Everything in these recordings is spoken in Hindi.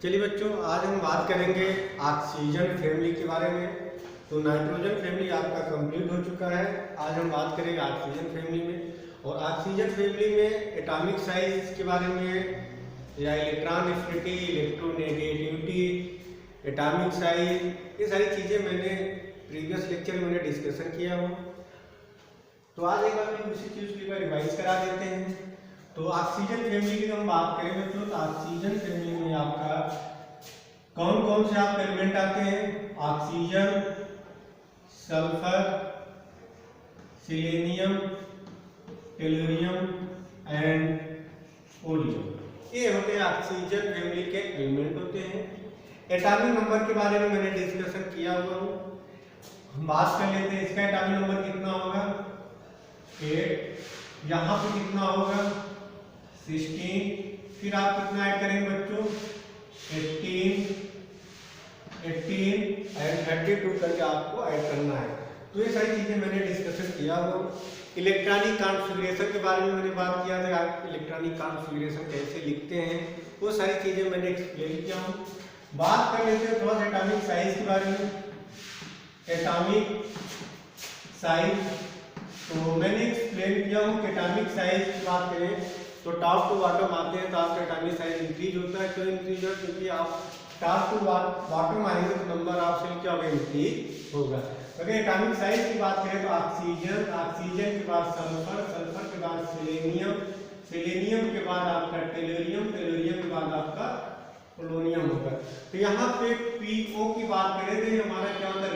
चलिए बच्चों, आज हम बात करेंगे ऑक्सीजन फैमिली के बारे में। तो नाइट्रोजन फैमिली आपका कंप्लीट हो चुका है। आज हम बात करेंगे ऑक्सीजन फैमिली में। और ऑक्सीजन फैमिली में एटॉमिक साइज के बारे में, या electron affinity, electronegativity, atomic size, ये सारी चीज़ें मैंने प्रीवियस लेक्चर में मैंने डिस्कशन किया हो। तो आज एक बार हम उसी चीज़ की रिवाइज करा देते हैं। तो ऑक्सीजन फैमिली की हम बात करें बच्चों, तो ऑक्सीजन फैमिली में आपका कौन कौन से आपके एलिमेंट आते हैं? Oxygen, sulphur, selenium, tellurium and oleum, ये होते हैं ऑक्सीजन फैमिली के एलिमेंट होते हैं। एटॉमिक नंबर के बारे में मैंने डिस्कशन किया हुआ हूँ, हम बात कर लेते हैं। इसका एटॉमिक नंबर कितना होगा? 8। यहाँ पे कितना होगा? 16। फिर आप कितना ऐड करेंगे बच्चों? 18 एंड 32 करके आपको ऐड करना है। तो ये सारी चीजें मैंने डिस्कशन किया हो। इलेक्ट्रॉनिक कॉन्फ़िगरेशन के बारे में मैंने बात किया था, आप इलेक्ट्रॉनिक कॉन्फ़िगरेशन कैसे लिखते हैं, वो सारी चीजें मैंने एक्सप्लेन किया हूँ। बात कर लेते हैं थोड़ा सा एटॉमिक साइज के बारे में। एटॉमिक साइज, तो मैंने एक्सप्लेन किया हूँ कि एटॉमिक साइज की बात करें तो टॉप टू बॉटम आते हैं तो आपका एटॉमिक साइज इंक्रीज होता है। क्यों इंक्रीज होता है? क्योंकि आप टॉप टू बॉटम आएंगे तो नंबर ऑफ सेल क्या होगा? इंक्रीज होगा। अगर एटॉमिक साइज की बात करें तो ऑक्सीजन के बाद सल्फर के बाद सिलेनियम के बाद आपका टेलुरियम के बाद आपका पोलोनियम होगा। तो यहाँ पे पीओ की बात करें तो हमारा क्या होता है?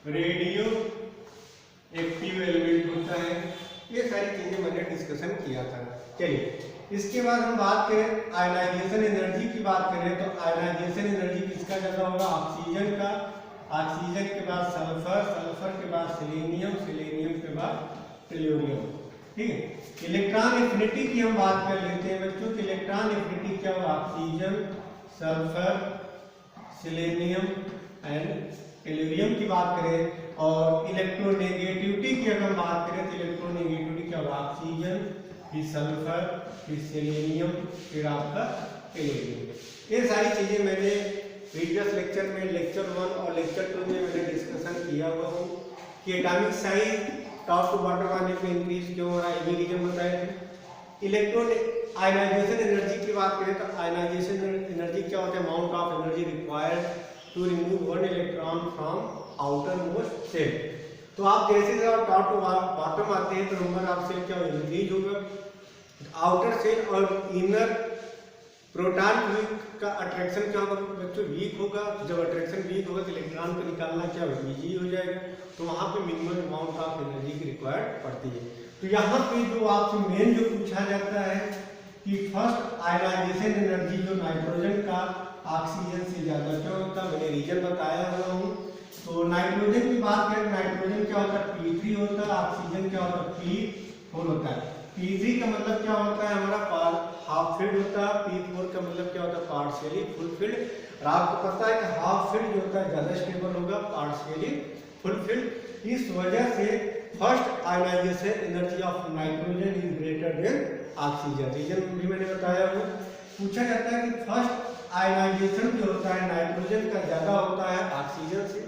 रेडियो एक्टिव एलिमेंट होता है। ये सारी चीजें मैंने डिस्कशन किया था। चलिए, इसके बाद हम बात करें आयनाइजेशन एनर्जी की बात करें तो आयनाइजेशन एनर्जी किसका ज्यादा होगा? ऑक्सीजन का। ऑक्सीजन के बाद सल्फर के बाद सिलेनियम के बाद टेलुरियम। ठीक है। इलेक्ट्रॉन एफिनिटी की हम बात कर लेते हैं बच्चों कि इलेक्ट्रॉन एफिनिटी क्या होगा? Oxygen, sulphur, selenium and tellurium की बात करें। और इलेक्ट्रोनेगेटिविटी की अगर बात करें तो इलेक्ट्रोनेगेटिविटी क्या होगा? ऑक्सीजन, फिर सल्फर, फिर सिलेनियम, फिर आपका टेलुरियम। ये सारी चीजें मैंने प्रीवियस लेक्चर में, लेक्चर 1 और लेक्चर 2 में मैंने डिस्कशन किया हुआ हूँ कि atomic size top to bottom आने पे इंक्रीज क्यों हो रहा है, ये रीजन बताए थे। इलेक्ट्रॉन आयनाइजेशन एनर्जी की बात करें तो आयनाइजेशन एनर्जी क्या होता है? Amount of energy required to remove one electron from outermost shell. तो आप जैसे जब टॉप टू बॉटम आते हैं तो नंबर ऑफ सेल क्या होगा? इंक्रीज होगा। आउटर सेल और इनर प्रोटॉन का अट्रैक्शन क्या होगा बच्चों? वीक होगा। जब अट्रैक्शन वीक होगा तो इलेक्ट्रॉन को निकालना क्या होगा? इजी हो जाएगा। तो वहां पे मिनिमम अमाउंट ऑफ एनर्जी की रिक्वायर्ड पड़ती है। तो यहाँ पे जो आपसे मेन जो पूछा जाता है कि फर्स्ट आयनाइजेशन एनर्जी जो नाइट्रोजन का ऑक्सीजन से ज्यादा क्यों होता है, मैंने रीजन बताया हुआ हूँ। तो नाइट्रोजन की बात करें, नाइट्रोजन क्या होता है? P3 होता है। ऑक्सीजन क्या होता है? P4 होता है। P3 का मतलब क्या होता है? हमारा हाफ फिल्ड होता है। P4 का मतलब क्या होता है? Partially full field. और आपको पता है कि हाफ फिल्ड जो होता है ज्यादा स्टेबल होगा, पार्शियली फुल फिल्ड। इस वजह से first ionization energy of nitrogen is greater than oxygen. Reason भी मैंने बताया हुआ। पूछा जाता है कि फर्स्ट आयनाइजेशन जो होता है नाइट्रोजन का ज्यादा होता है ऑक्सीजन से।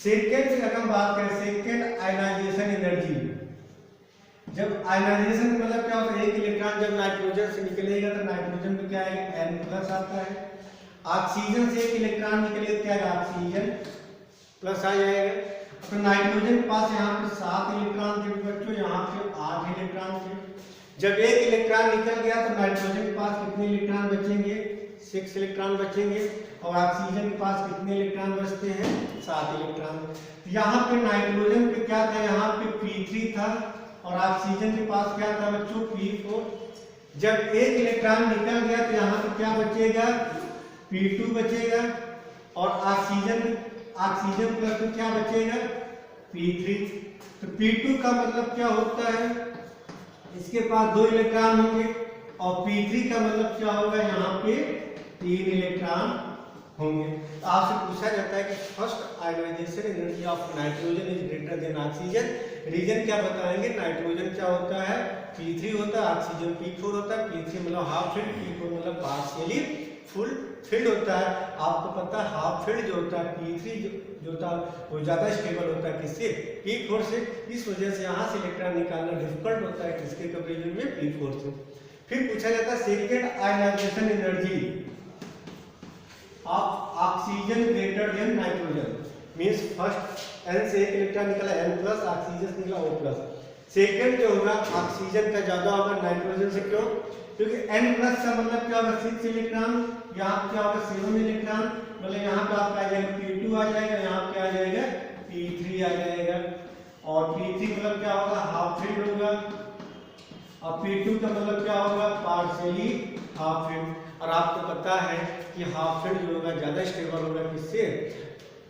सेकेंड की अगर हम बात करें, सेकेंड आयनाइजेशन एनर्जी, जब आयनाइजेशन मतलब क्या होता है? एक इलेक्ट्रॉन जब नाइट्रोजन से निकलेगा तो नाइट्रोजन में क्या है? N+ आता है। ऑक्सीजन से एक इलेक्ट्रॉन निकलेगा क्या है? ऑक्सीजन प्लस आ जाएगा। तो नाइट्रोजन के पास यहाँ पे 7 इलेक्ट्रॉन थे बच्चों, यहाँ पे 8 इलेक्ट्रॉन थे। जब एक इलेक्ट्रॉन निकल गया तो नाइट्रोजन के पास कितने इलेक्ट्रॉन बचेंगे? 6 इलेक्ट्रॉन बचेंगे। और ऑक्सीजन के पास कितने इलेक्ट्रॉन बचते हैं? 7 इलेक्ट्रॉन। यहाँ पे नाइट्रोजन पे क्या था? यहाँ पे P3 था और ऑक्सीजन के पास क्या था बच्चों? P4। जब एक इलेक्ट्रॉन निकल गया तो यहाँ पे क्या बचेगा? P2 बचेगा। और ऑक्सीजन प्लस में क्या बचेगा? P3। तो P2 का मतलब क्या होता है? इसके पास 2 इलेक्ट्रॉन होंगे। और P3 का मतलब क्या होगा? यहाँ पे 3 इलेक्ट्रॉन होंगे। तो आपसे पूछा जाता है कि first ionization energy of nitrogen is greater than oxygen. Reason क्या बताएंगे? नाइट्रोजन क्या होता है? P3 होता है, ऑक्सीजन P4 होता है। P3 मतलब हाफ फिल्ड, P4 मतलब पार्शियली फुल फील्ड होता है। आपको पता है हाफ फील्ड जो होता है P3 जो होता है वो ज़्यादा स्टेबल होता है किससे? P4 से। इस वजह से यहाँ से इलेक्ट्रॉन निकालना डिफिकल्ट होता है किसके कंपेरिजन में? P4 से। फिर पूछा जाता है second ionization energy of oxygen greater than nitrogen. Means first N से एक इलेक्ट्रॉन निकला N प्लस, ऑक्सीजन से निकला O प्लस। सेकेंड जो होगा ऑक्सीजन का ज्यादा होगा नाइट्रोजन से। क्यों? क्योंकि N प्लस का मतलब क्या होगा? 6 इलेक्ट्रॉन, यहाँ क्या होगा? 7 इलेक्ट्रॉन, मतलब यहाँ पे आपका आ जाएगा P2 आ जाएगा, यहाँ पे आ जाएगा P3 आ जाएगा। और P3 मतलब क्या होगा? हाफ फील्ड होगा। और P2 का मतलब क्या होगा? Partially half field. और आपको पता है कि हाफ फील्ड जो होगा ज्यादा स्टेबल होगा किससे?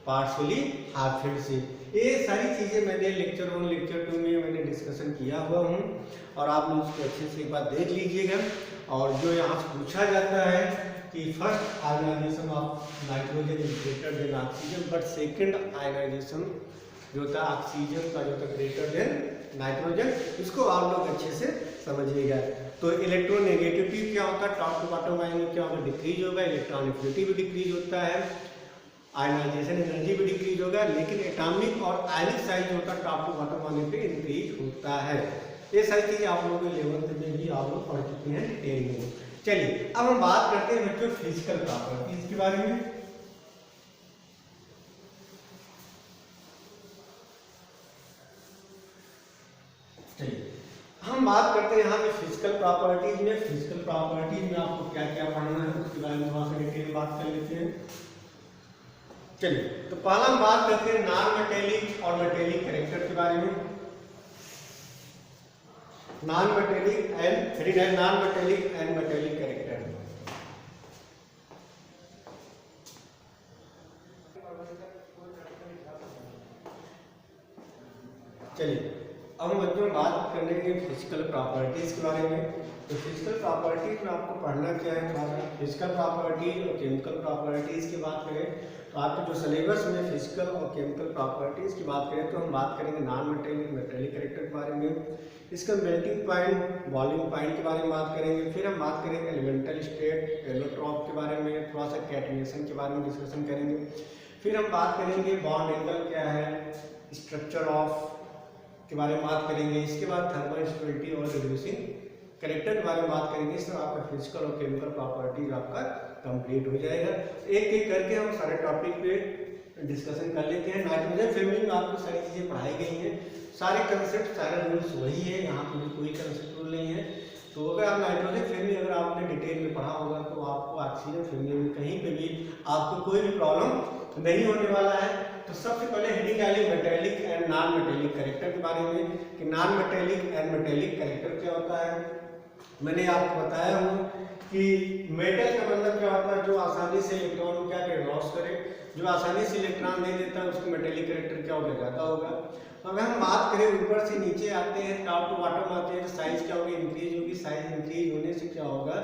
पार्शियली हाफ फील्ड से। ये सारी चीजें मैंने लेक्चर 1 लेक्चर 2 में मैंने डिस्कशन किया हुआ हूँ और आप लोग उसको अच्छे से एक बार देख लीजिएगा। और जो यहाँ से पूछा जाता है कि first ionization of nitrogen is greater than oxygen, but second ionization जो होता है ऑक्सीजन का जो होता है ग्रेटर देन नाइट्रोजन, इसको आप लोग अच्छे से समझिएगा। तो इलेक्ट्रोनेगेटिविटी क्या होता है? टॉप टू बॉटम आएंगे क्या होगा? डिक्रीज होगा। इलेक्ट्रॉन एफिनिटी भी डिक्रीज होता है, आयनाइजेशन एनर्जी भी डिक्रीज होगा, लेकिन एटॉमिक और आयनिक साइज होता है टॉप टू बॉटम आने पे इंक्रीज होता है। ये सारी चीजें आप लोगों के 11th में भी आप लोग पढ़ चुके हैं डिटेल में। चलिए अब हम बात करते हैं बच्चों फिजिकल प्रॉपर्टीज के बारे में। चलिए हम बात करते हैं यहाँ पे फिजिकल प्रॉपर्टीज में। फिजिकल प्रॉपर्टीज में आपको क्या क्या पढ़ना है उसके बारे में थोड़ा सा डिटेल में बात कर लेते हैं। चलिए तो पहला हम बात करते हैं नॉन मेटेलिक और मेटेलिक कैरेक्टर के बारे में। Non metallic and metallic character. चलिए अब हम बच्चों बात करेंगे फिजिकल प्रॉपर्टीज के बारे में। तो फिजिकल प्रॉपर्टीज में आपको पढ़ना क्या है? थोड़ा फिजिकल प्रॉपर्टीज और केमिकल प्रॉपर्टीज की बात करें तो आपके जो सिलेबस में फिजिकल और केमिकल प्रॉपर्टीज की बात करें तो हम बात करेंगे नॉन मेटेलिक मेटेलिक कैरेक्टर के बारे में। इसका मेल्टिंग पॉइंट, बॉइलिंग पॉइंट के बारे में बात करेंगे। फिर हम बात करेंगे एलिमेंटल स्टेट, एलोट्रॉप के बारे में, थोड़ा सा कैटेनेशन के बारे में डिस्कशन करेंगे। फिर हम बात करेंगे बॉन्ड एंगल क्या है, स्ट्रक्चर ऑफ के बारे में बात करेंगे। इसके बाद थर्मल स्टेबिलिटी और रिड्यूसिंग कैरेक्टर के बारे में बात करेंगे। इससे आपका फिजिकल और केमिकल प्रॉपर्टीज आपका कंप्लीट हो जाएगा। एक एक करके हम सारे टॉपिक पे डिस्कशन कर लेते हैं। नाइट्रोजन फैमिली में आपको सारी चीज़ें पढ़ाई गई हैं, सारे कंसेप्ट सारे रूल्स वही है, यहाँ पे भी कोई कंसेप्ट रूल नहीं है। तो अगर आप नाइट्रोजन फैमिली अगर आपने डिटेल में पढ़ा होगा तो आपको ऑक्सीजन फैमिली में कहीं पे भी आपको कोई भी प्रॉब्लम नहीं होने वाला है। तो सबसे पहले हेडिंग डाली metallic and non metallic character के बारे में कि non metallic and metallic character क्या होता है। मैंने आपको बताया हूँ कि मेटल का मतलब क्या होता है? जो आसानी से इलेक्ट्रॉन को क्या करे? लॉस करे। जो आसानी से इलेक्ट्रॉन दे देता है उसका मेटेलिक कैरेक्टर क्या होगा? ज़्यादा होगा। तो अगर हम बात करें ऊपर से नीचे आते हैं, टॉप टू बॉटम आते हैं, तो साइज क्या होगी? इंक्रीज होगी। साइज इंक्रीज होने से क्या होगा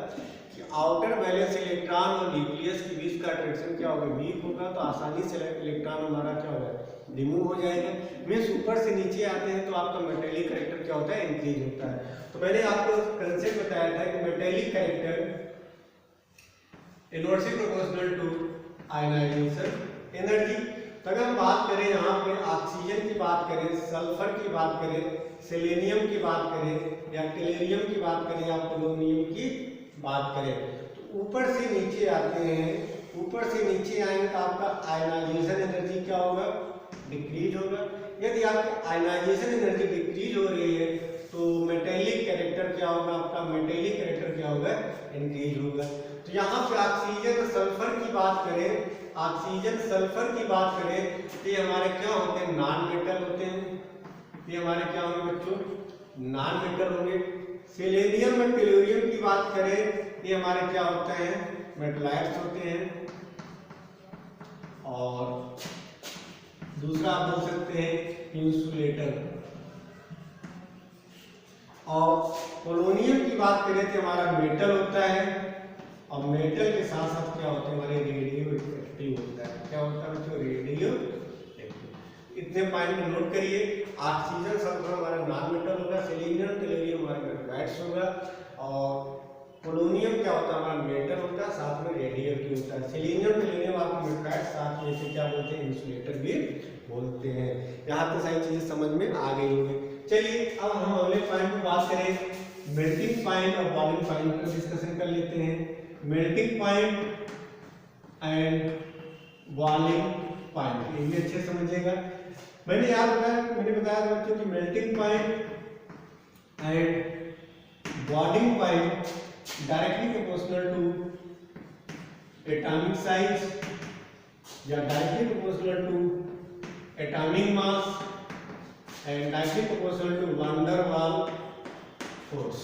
कि आउटर बैलेंस इलेक्ट्रॉन और न्यूक्लियस के बीच का अट्रैक्शन क्या होगा? वीक होगा। तो आसानी से इलेक्ट्रॉन हमारा क्या होगा? रिमूव हो जाएगा। मीन्स ऊपर से नीचे आते हैं तो आपका मेटेलिक कैरेक्टर क्या होता है? इंक्रीज होता है। तो मैंने आपको कंसेप्ट बताया था कि metallic character inversely proportional to ionization energy. तो अगर हम बात करें यहाँ पे ऑक्सीजन की बात करें, सल्फर की बात करें, सेलेनियम की बात करें या टेलेरियम की बात करें या पोलोनियम की बात करें, तो ऊपर से नीचे आते हैं। ऊपर से नीचे आएंगे तो आपका आयनाइजेशन एनर्जी क्या होगा? डिक्रीज होगा। यदि आपकी आयनाइजेशन एनर्जी डिक्रीज हो रही है तो मेटेलिक कैरेक्टर क्या होगा? आपका मेटेलिक कैरेक्टर क्या होगा? इंक्रीज होगा। तो यहाँ पे ऑक्सीजन सल्फर की बात करें, ऑक्सीजन सल्फर की बात करें तो ये हमारे क्या होते हैं? नॉन मेटल होते हैं। ये हमारे क्या होंगे बच्चों? नॉन मेटल होंगे। सेलेनियम और टेलुरियम की बात करें ये हमारे क्या होते हैं? मेटलाइट्स होते हैं। और दूसरा आप बोल सकते हैं इंसुलेटर। और पोलोनियम की बात करें तो हमारा मेटल होता है। और मेटल के साथ साथ क्या होते हैं? हमारे रेडियो एक्टिव एक्टिव होता है। क्या होता है बच्चों? Radio active. इतने पॉइंट नोट करिए। ऑक्सीजन सल्फर हमारा नॉन मेटल होगा, सेलेनियम टेलुरियम हमारा मेटल्स होगा, और पोलोनियम क्या होता है? हमारा मेटल होता है, साथ में रेडियो एक्टिव होता है। सेलेनियम टेलुरियम आपको मेटल्स, साथ में इसे क्या बोलते हैं? इंसुलेटर भी बोलते हैं। यहाँ तो सारी चीजें समझ में आ गई होंगी। चलिए अब हम अगले पॉइंट की बात करें, मेल्टिंग पॉइंट और बॉइलिंग पॉइंट पर डिस्कशन कर लेते हैं। Melting point and boiling point, ये भी अच्छे समझिएगा। मैंने बताया बच्चों कि melting point and boiling point directly proportional to atomic size या directly proportional to atomic mass and directly proportional to van der Waals force.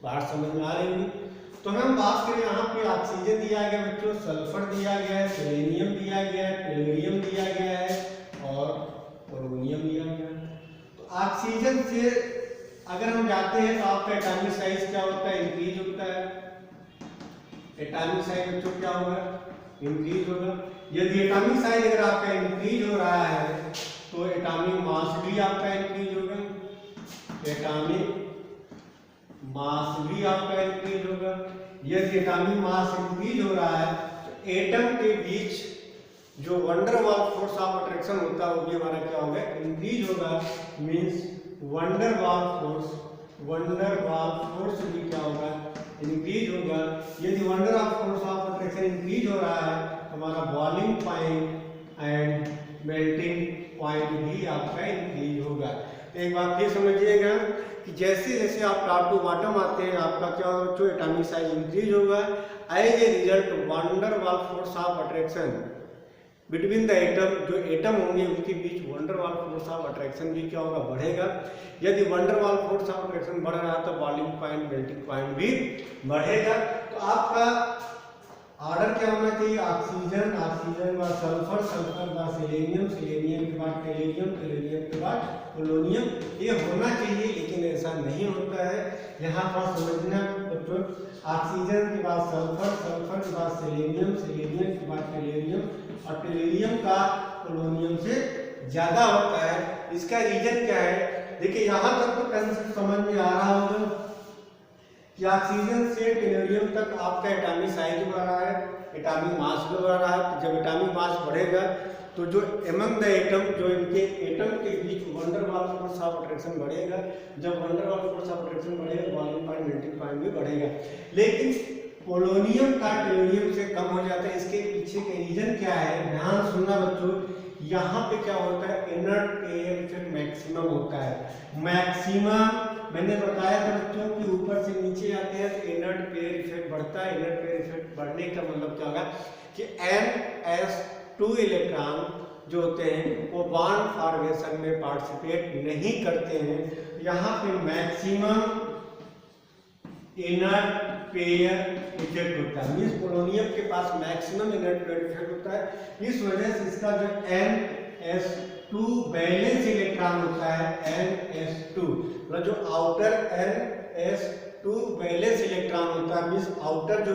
बात समझ में आ रही होगी। तो हम बात करें, यहाँ पे ऑक्सीजन दिया गया बच्चों, सल्फर दिया गया है, सेलेनियम दिया गया है, टेलुरियम दिया गया है और पोलोनियम दिया गया है। तो ऑक्सीजन से अगर हम जाते हैं तो आपका एटॉमिक साइज क्या होता है? इंक्रीज होता है। एटॉमिक साइज बच्चों क्या होगा? इंक्रीज होगा। यदि एटॉमिक साइज अगर आपका इंक्रीज हो रहा है तो एटॉमिक मास भी आपका इंक्रीज होगा। एटॉमिक मास भी आपका इंक्रीज होगा। यदि एटॉमिक मास इंक्रीज हो रहा है तो एटम के बीच जो wonder Waals force of attraction होता है वो भी हमारा क्या होगा? इंक्रीज होगा। मींस वंडर वाल फोर्स भी क्या होगा? इंक्रीज होगा। यदि wonder Waals force of attraction increase हो रहा है तो हमारा boiling point and melting point भी आपका इंक्रीज होगा। तो एक बात फिर समझिएगा कि जैसे जैसे आप टॉप टू बॉटम आते हैं आपका क्या होगा? जो एटॉमिक साइज इंक्रीज होगा। As a result van der Waals force of attraction between the atom, जो एटम होंगे उनके बीच van der Waals force of attraction भी क्या होगा? बढ़ेगा। यदि wonder Waals force of attraction बढ़ रहा है तो बॉइलिंग पॉइंट मेल्टिंग पॉइंट भी बढ़ेगा। तो आपका ऑर्डर क्या होना चाहिए? ऑक्सीजन, ऑक्सीजन के बाद सल्फर, सल्फर के बाद सेलेनियम, सेलेनियम के बाद टेलुरियम, टेलुरियम के बाद पोलोनियम, ये होना चाहिए, लेकिन ऐसा नहीं होता है। यहाँ पर समझना बच्चों, ऑक्सीजन के बाद सल्फर, सल्फर के बाद सेलेनियम, सेलेनियम के बाद टेलुरियम और टेलुरियम का पोलोनियम से ज्यादा होता है। इसका रीजन क्या है? देखिए यहाँ तक तो कंसेप्ट समझ में आ रहा होगा कि ऑक्सीजन से टेलुरियम तक आपका एटॉमिक साइज बढ़ रहा है, एटॉमिक मास भी बढ़ रहा है। तो जब एटॉमिक मास बढ़ेगा तो जो एमंग द एटम, जो इनके एटम के बीच van der Waals force of attraction बढ़ेगा। जब van der Waals force of attraction बढ़ेगा बॉइलिंग पॉइंट मेल्टिंग पॉइंट भी बढ़ेगा। लेकिन पोलोनियम का टेलुरियम से कम हो जाता है। इसके पीछे का रीजन क्या है? ध्यान सुनना बच्चों, यहाँ पे क्या होता है? इनर्ट पेयर इफेक्ट मैक्सिमम होता है। मैक्सिमम मैंने बताया था बच्चों कि ऊपर से नीचे आते हैं तो इनर्ट पेयर इफेक्ट बढ़ता है। इनर्ट पेयर इफेक्ट बढ़ने का मतलब क्या होगा कि NS2 इलेक्ट्रॉन जो होते हैं वो बॉन्ड फॉर्मेशन में पार्टिसिपेट नहीं करते हैं। यहाँ पे मैक्सिमम इनर्ट पेयर इफेक्ट होता है। मींस पोलोनियम के पास मैक्सिमम इनर्ट पेयर इफेक्ट होता है। इस वजह से इसका जो NS2 बैलेंस इलेक्ट्रॉन होता है, NS2 मतलब जो आउटर NS2 बैलेंस इलेक्ट्रॉन होता है, मींस आउटर जो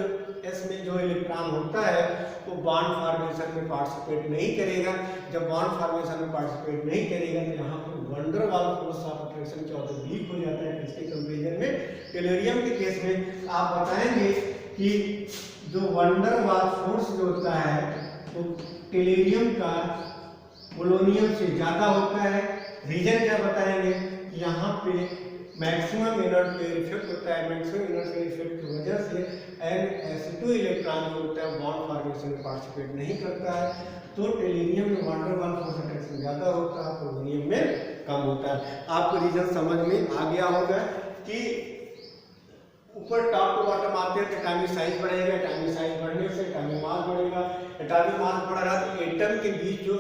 S में जो इलेक्ट्रॉन होता है वो बॉन्ड फॉर्मेशन में पार्टिसिपेट नहीं करेगा। जब बॉन्ड फॉर्मेशन में पार्टिसिपेट नहीं करेगा तो यहाँ पर wonder Waals force of attraction क्या होता है? वीक हो जाता है। इसके कंपेरिजन में टेलुरियम के केस में आप बताएंगे कि जो वंडर वाल फोर्स जो होता है तो टेलुरियम का पोलोनियम से ज्यादा होता है। रीजन क्या बताएंगे? यहाँ पे मैक्सिमम इनर्ट पेयर इफेक्ट होता है। मैक्सिमम इनर्ट पेयर इफेक्ट की वजह से NS2 इलेक्ट्रॉन जो होता है बॉन्ड फॉर्मेशन में पार्टिसिपेट नहीं करता है। तो टेलुरियम में वंडर वाल फोर्स अट्रैक्शन ज्यादा होता है, पोलोनियम में कम होता है। आपको रीजन समझ में आ गया होगा कि ऊपर टॉप टू बॉटम आते हैं तो एटॉमिक साइज बढ़ेगा। एटॉमिक साइज बढ़ने से एटॉमिक मास बढ़ेगा। एटॉमिक मास बढ़ रहा तो एटम के बीच जो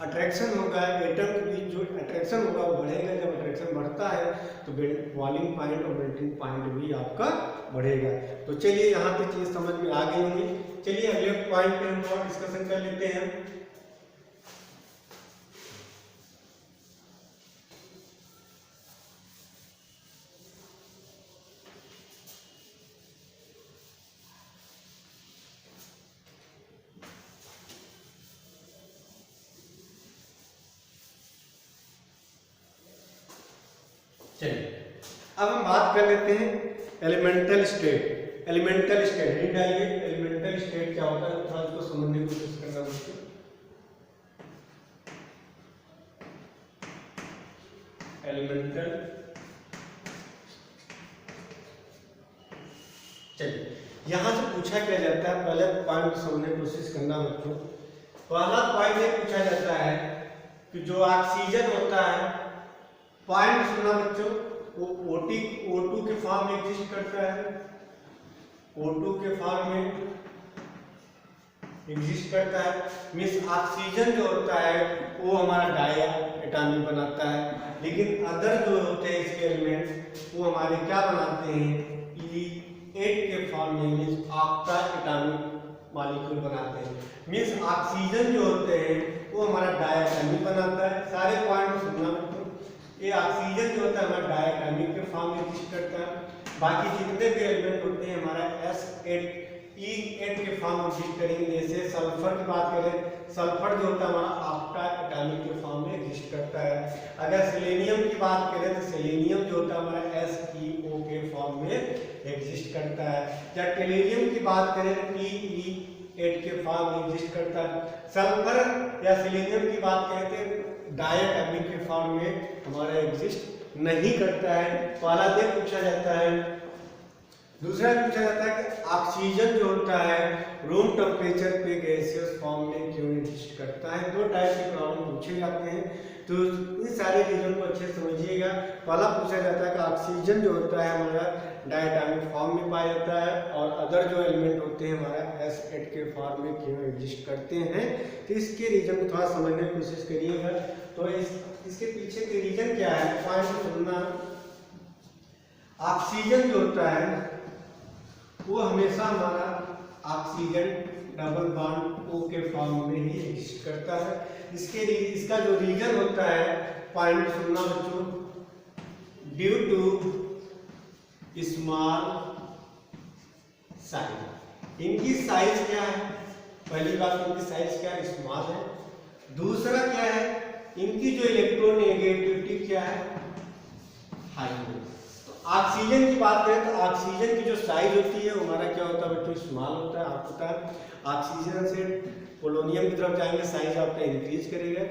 अट्रैक्शन होगा, एटम के बीच जो अट्रैक्शन होगा वो बढ़ेगा। जब अट्रैक्शन बढ़ता है तो बॉइलिंग पॉइंट और मेल्टिंग पॉइंट भी आपका बढ़ेगा। तो चलिए यहाँ पे चीज समझ में आ गई होंगी। चलिए अगले पॉइंट पे हम और डिस्कशन कर लेते हैं। चलिए अब हम बात कर लेते हैं एलिमेंटल स्टेट। एलिमेंटल स्टेट नहीं डालिए, एलिमेंटल स्टेट क्या होता है थोड़ा इसको समझने की कोशिश करना मुझसे। एलिमेंटल, चलिए यहां से पूछा क्या जाता है, पहले पॉइंट समझने की कोशिश करना बच्चों। पहला पॉइंट ये पूछा जाता है कि जो ऑक्सीजन होता है, पॉइंट सुनना बच्चों, वो O2 के फॉर्म में एग्जिस्ट करता है, O2 के फॉर्म में एग्जिस्ट करता है। मीन्स ऑक्सीजन जो होता है वो हमारा डाई एटॉमिक बनाता है, लेकिन अदर जो होते हैं इसके एलिमेंट वो हमारे क्या बनाते हैं, E8 के फॉर्म में, मीन्स ऑक्टा एटॉमिक मॉलिक्यूल बनाते हैं। मीन्स ऑक्सीजन जो होते हैं वो हमारा डाई एटॉमिक बनाता है। सारे पॉइंट सुनना बच्चों, ये ऑक्सीजन जो होता है हमारा डाई एटॉमिक के फॉर्म में एग्जिस्ट करता है। बाकी जितने भी एलिमेंट होते हैं हमारा S8 E8 के फॉर्म में एग्जिस्ट करेंगे। जैसे सल्फर की बात करें, सल्फर जो होता है हमारा ऑक्टा एटॉमिक के फॉर्म में एग्जिस्ट करता है। अगर सेलेनियम की बात करें तो सेलेनियम जो होता है हमारा SeO के फॉर्म में एग्जिस्ट करता है। या टेलेरियम की बात करें तो Te8 के फॉर्म में एग्जिस्ट करता है। सल्फर या सेलेनियम की बात करें तो डाई एटॉमिक के फॉर्म में हमारा एग्जिस्ट नहीं करता है। पहला दे पूछा जाता है। दूसरा पूछा जाता है कि ऑक्सीजन जो होता है रूम टेम्परेचर पे गैसियस फॉर्म में क्यों एग्जिस्ट करता है। दो टाइप के प्रॉब्लम पूछे जाते हैं, तो इन सारे रीजन को अच्छे से समझिएगा। पहला पूछा जाता है कि ऑक्सीजन जो होता है हमारा डायटोमिक फॉर्म में पाया जाता है, और अदर जो एलिमेंट होते हैं हमारा S8 के फॉर्म में क्यों एग्जिस्ट करते हैं। तो इसके रीजन को थोड़ा समझने की कोशिश करिएगा। तो इसके पीछे के रीजन क्या है, पॉइंट सुनना। ऑक्सीजन जो होता है वो हमेशा हमारा ऑक्सीजन डबल बॉन्ड O के फॉर्म में ही एग्जिस्ट करता है। इसका जो रीजन होता है, पॉइंट सुनना बच्चों, ड्यू टू स्मॉल साइज। इनकी साइज क्या है, पहली बात इनकी साइज क्या है, स्मॉल है। दूसरा क्या है, इनकी जो इलेक्ट्रोनेगेटिविटी क्या है, हाई है। ऑक्सीजन की बात करें तो ऑक्सीजन की जो साइज होती है हमारा क्या होता है बच्चों, स्मॉल होता है। आपको पता है ऑक्सीजन से पोलोनियम की तरफ जाएंगे, साइज आपका इंक्रीज करेगा,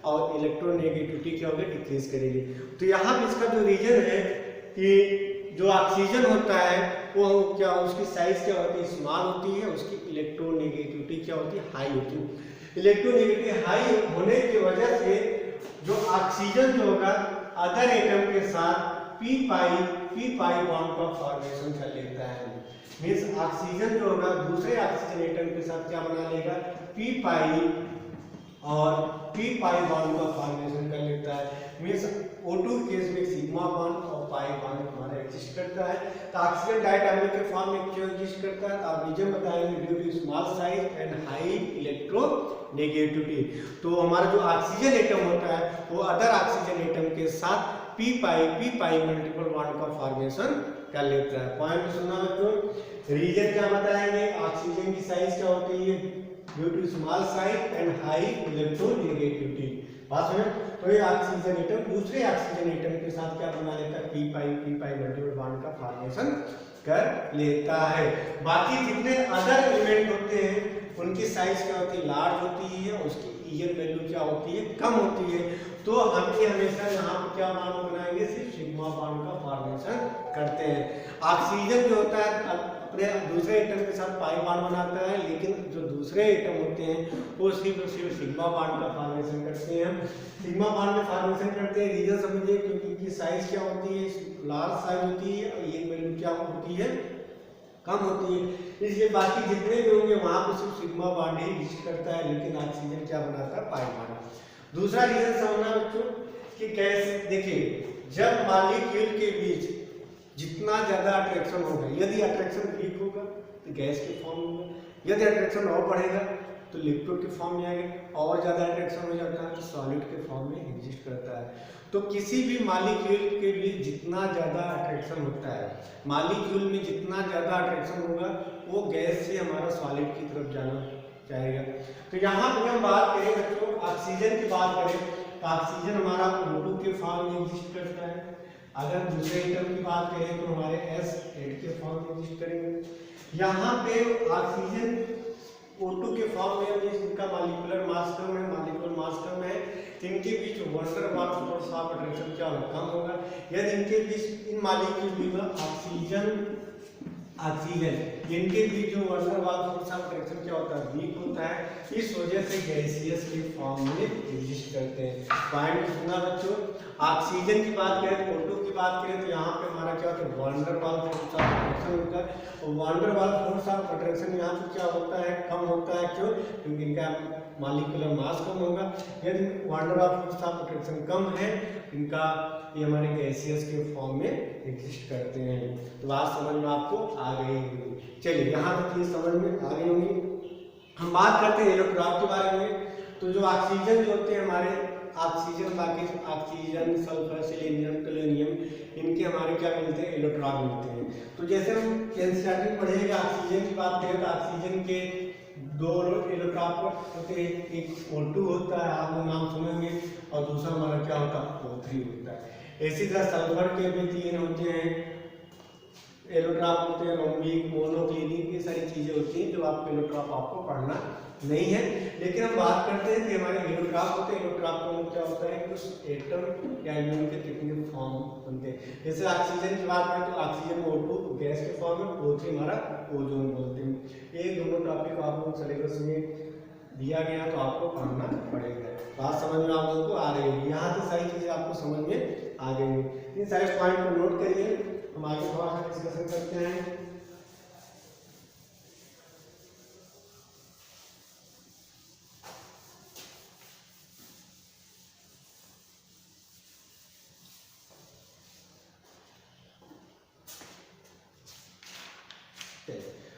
और इलेक्ट्रोनेगेटिविटी क्या होगी, डिक्रीज करेगी। तो यहाँ पे इसका जो रीजन है कि जो ऑक्सीजन होता है वो क्या, उसकी साइज क्या होती है, स्मॉल होती है, उसकी इलेक्ट्रोनेगेटिविटी क्या होती है, हाई होती है। इलेक्ट्रोनेगेटिविटी हाई होने की वजह से जो ऑक्सीजन जो होगा अदर एटम के साथ पी पाई बॉन्ड का फॉर्मेशन कर लेता है। मीन्स ऑक्सीजन जो होगा दूसरे ऑक्सीजन एटम के साथ क्या बना लेगा, पी पाई बॉन्ड का फॉर्मेशन कर लेता है। मीन्स O2 केस में सिग्मा बॉन्ड और पाई बॉन्ड हमारा एग्जिस्ट करता है। तो ऑक्सीजन डायटोमिक के फॉर्म में क्यों एग्जिस्ट करता है, तो आप रीजन बताएंगे, due to small size and high electronegativity. तो हमारा जो ऑक्सीजन एटम होता है वो अदर ऑक्सीजन एटम के साथ पी पाई मल्टीपल बॉन्ड का फॉर्मेशन कर लेता है। पॉइंट सुनना बच्चों, रीजन क्या बताएंगे, ऑक्सीजन की साइज क्या होती है, due to small size and high electronegativity. बात सुने, तो ये ऑक्सीजन एटम दूसरे ऑक्सीजन एटम के साथ क्या बना लेता है, पी पाई मल्टीपल बॉन्ड का फॉर्मेशन कर लेता है। बाकी जितने अदर एलिमेंट होते हैं उनकी साइज क्या होती है, लार्ज होती है, उसकी ईएन वैल्यू क्या होती है, कम होती है। तो हम ये हमेशा यहाँ पे क्या बॉन्ड बनाएंगे, सिर्फ सिग्मा बॉन्ड का फॉर्मेशन करते हैं। ऑक्सीजन जो होता है अपने दूसरे एटम के साथ पाई बॉन्ड बनाता है, लेकिन जो दूसरे एटम होते हैं वो सिर्फ सिग्मा बॉन्ड का फॉर्मेशन करते हैं। सिग्मा बॉन्ड में फॉर्मेशन करते हैं, रीजन समझिए, क्योंकि इनकी साइज क्या होती है, लार्ज साइज होती है, और ये वैल्यू क्या होती है, कम होती है। इसलिए बाकी जितने भी होंगे वहां पर सिर्फ सिग्मा बॉन्ड ही एग्जिस्ट करता है, लेकिन ऑक्सीजन क्या बनाता है, पाई बॉन्ड। दूसरा रीजन समझना बच्चों कि कैसे, देखिए जब मॉलिक्यूल के बीच जितना ज्यादा अट्रैक्शन होगा, यदि अट्रैक्शन वीक होगा तो गैस के फॉर्म में होगा, यदि अट्रैक्शन और बढ़ेगा तो लिक्विड के फॉर्म में आएगा, और ज्यादा अट्रैक्शन हो जाता है तो सॉलिड के फॉर्म में एग्जिस्ट करता है। तो किसी भी मॉलिक्यूल के बीच जितना ज्यादा अट्रैक्शन होता है, मॉलिक्यूल में जितना ज्यादा अट्रैक्शन होगा वो गैस से हमारा सॉलिड की तरफ जाना चाहेगा। तो यहाँ पे हम बात करें बच्चों, ऑक्सीजन की बात करें तो ऑक्सीजन हमारा O2 के फॉर्म में एग्जिस्ट करता है। अगर दूसरे एटम की बात करें तो हमारे S8 के फॉर्म में एग्जिस्ट करेंगे। यहाँ पे ऑक्सीजन O2 के फॉर्म में भी इनका मॉलिक्यूलर मास कम है, मॉलिक्यूलर मास कम है, इनके बीच van der Waals force of attraction क्या होगा, कम होगा। यदि इनके बीच इन मॉलिक्यूल में ऑक्सीजन इनके बीच जो wonder Waals force of attraction क्या होता है, वीक होता है। इस वजह से गैसियस के फॉर्म में एग्जिस्ट करते हैं। पॉइंट सुनना बच्चों, ऑक्सीजन की बात करें, O2 की बात करें तो यहाँ पे हमारा क्या होता है, wonder Waals force of attraction होता है। और wonder Waals force of attraction यहाँ पे क्या होता है, कम होता है। क्यों? क्योंकि इनका मॉलिक्यूलर मास कम होगा। यदि wonder Waals force of attraction कम है, इनका ये हमारे गैसियस के फॉर्म में एग्जिस्ट करते हैं। तो बात समझ में आपको आ गई होगी। चलिए यहाँ तक ये समझ में आ गई होगी। हम बात करते हैं इलेक्ट्रॉन के बारे में। तो जो ऑक्सीजन जो होते हैं हमारे ऑक्सीजन, बाकी ऑक्सीजन, सल्फर, सेलेनियम, टोल्यूनियम, इनके हमारे क्या मिलते हैं, इलेक्ट्रॉन मिलते हैं। तो जैसे हम एनसीईआरटी में पढ़ेंगे, ऑक्सीजन की बात करें तो ऑक्सीजन के दो इलेक्ट्रॉन होते हैं, एक O2 होता है, आप लोग नाम सुनेंगे, और दूसरा हमारा क्या होता है, O3 होता है। इसी तरह सल्फर के भी 3 होते हैं, एलोट्रॉप होते हैं, रोम्बिक, मोनोक्लिनिक, ये सारी चीजें होती हैं जो आपको एलोट्रॉप आपको पढ़ना नहीं है। लेकिन हम बात करते हैं कि हमारे एलोट्रॉप होते हैं, एलोट्रॉप में क्या होता है, कुछ एटम या एलिमेंट के कितने फॉर्म बनते हैं। जैसे ऑक्सीजन की बात करें तो ऑक्सीजन में O2 गैस के फॉर्म में, O3 हमारा ओजोन बोलते हैं। ये दोनों टॉपिक आपको सिलेबस में दिया गया तो आपको पढ़ना पड़ेगा। बात समझ में आप लोगों को आ रही होगी। यहाँ से सारी चीजें आपको समझ में आ गई होंगी। इन सारे पॉइंट को नोट करिए, हम आगे थोड़ा सा डिस्कशन करते हैं।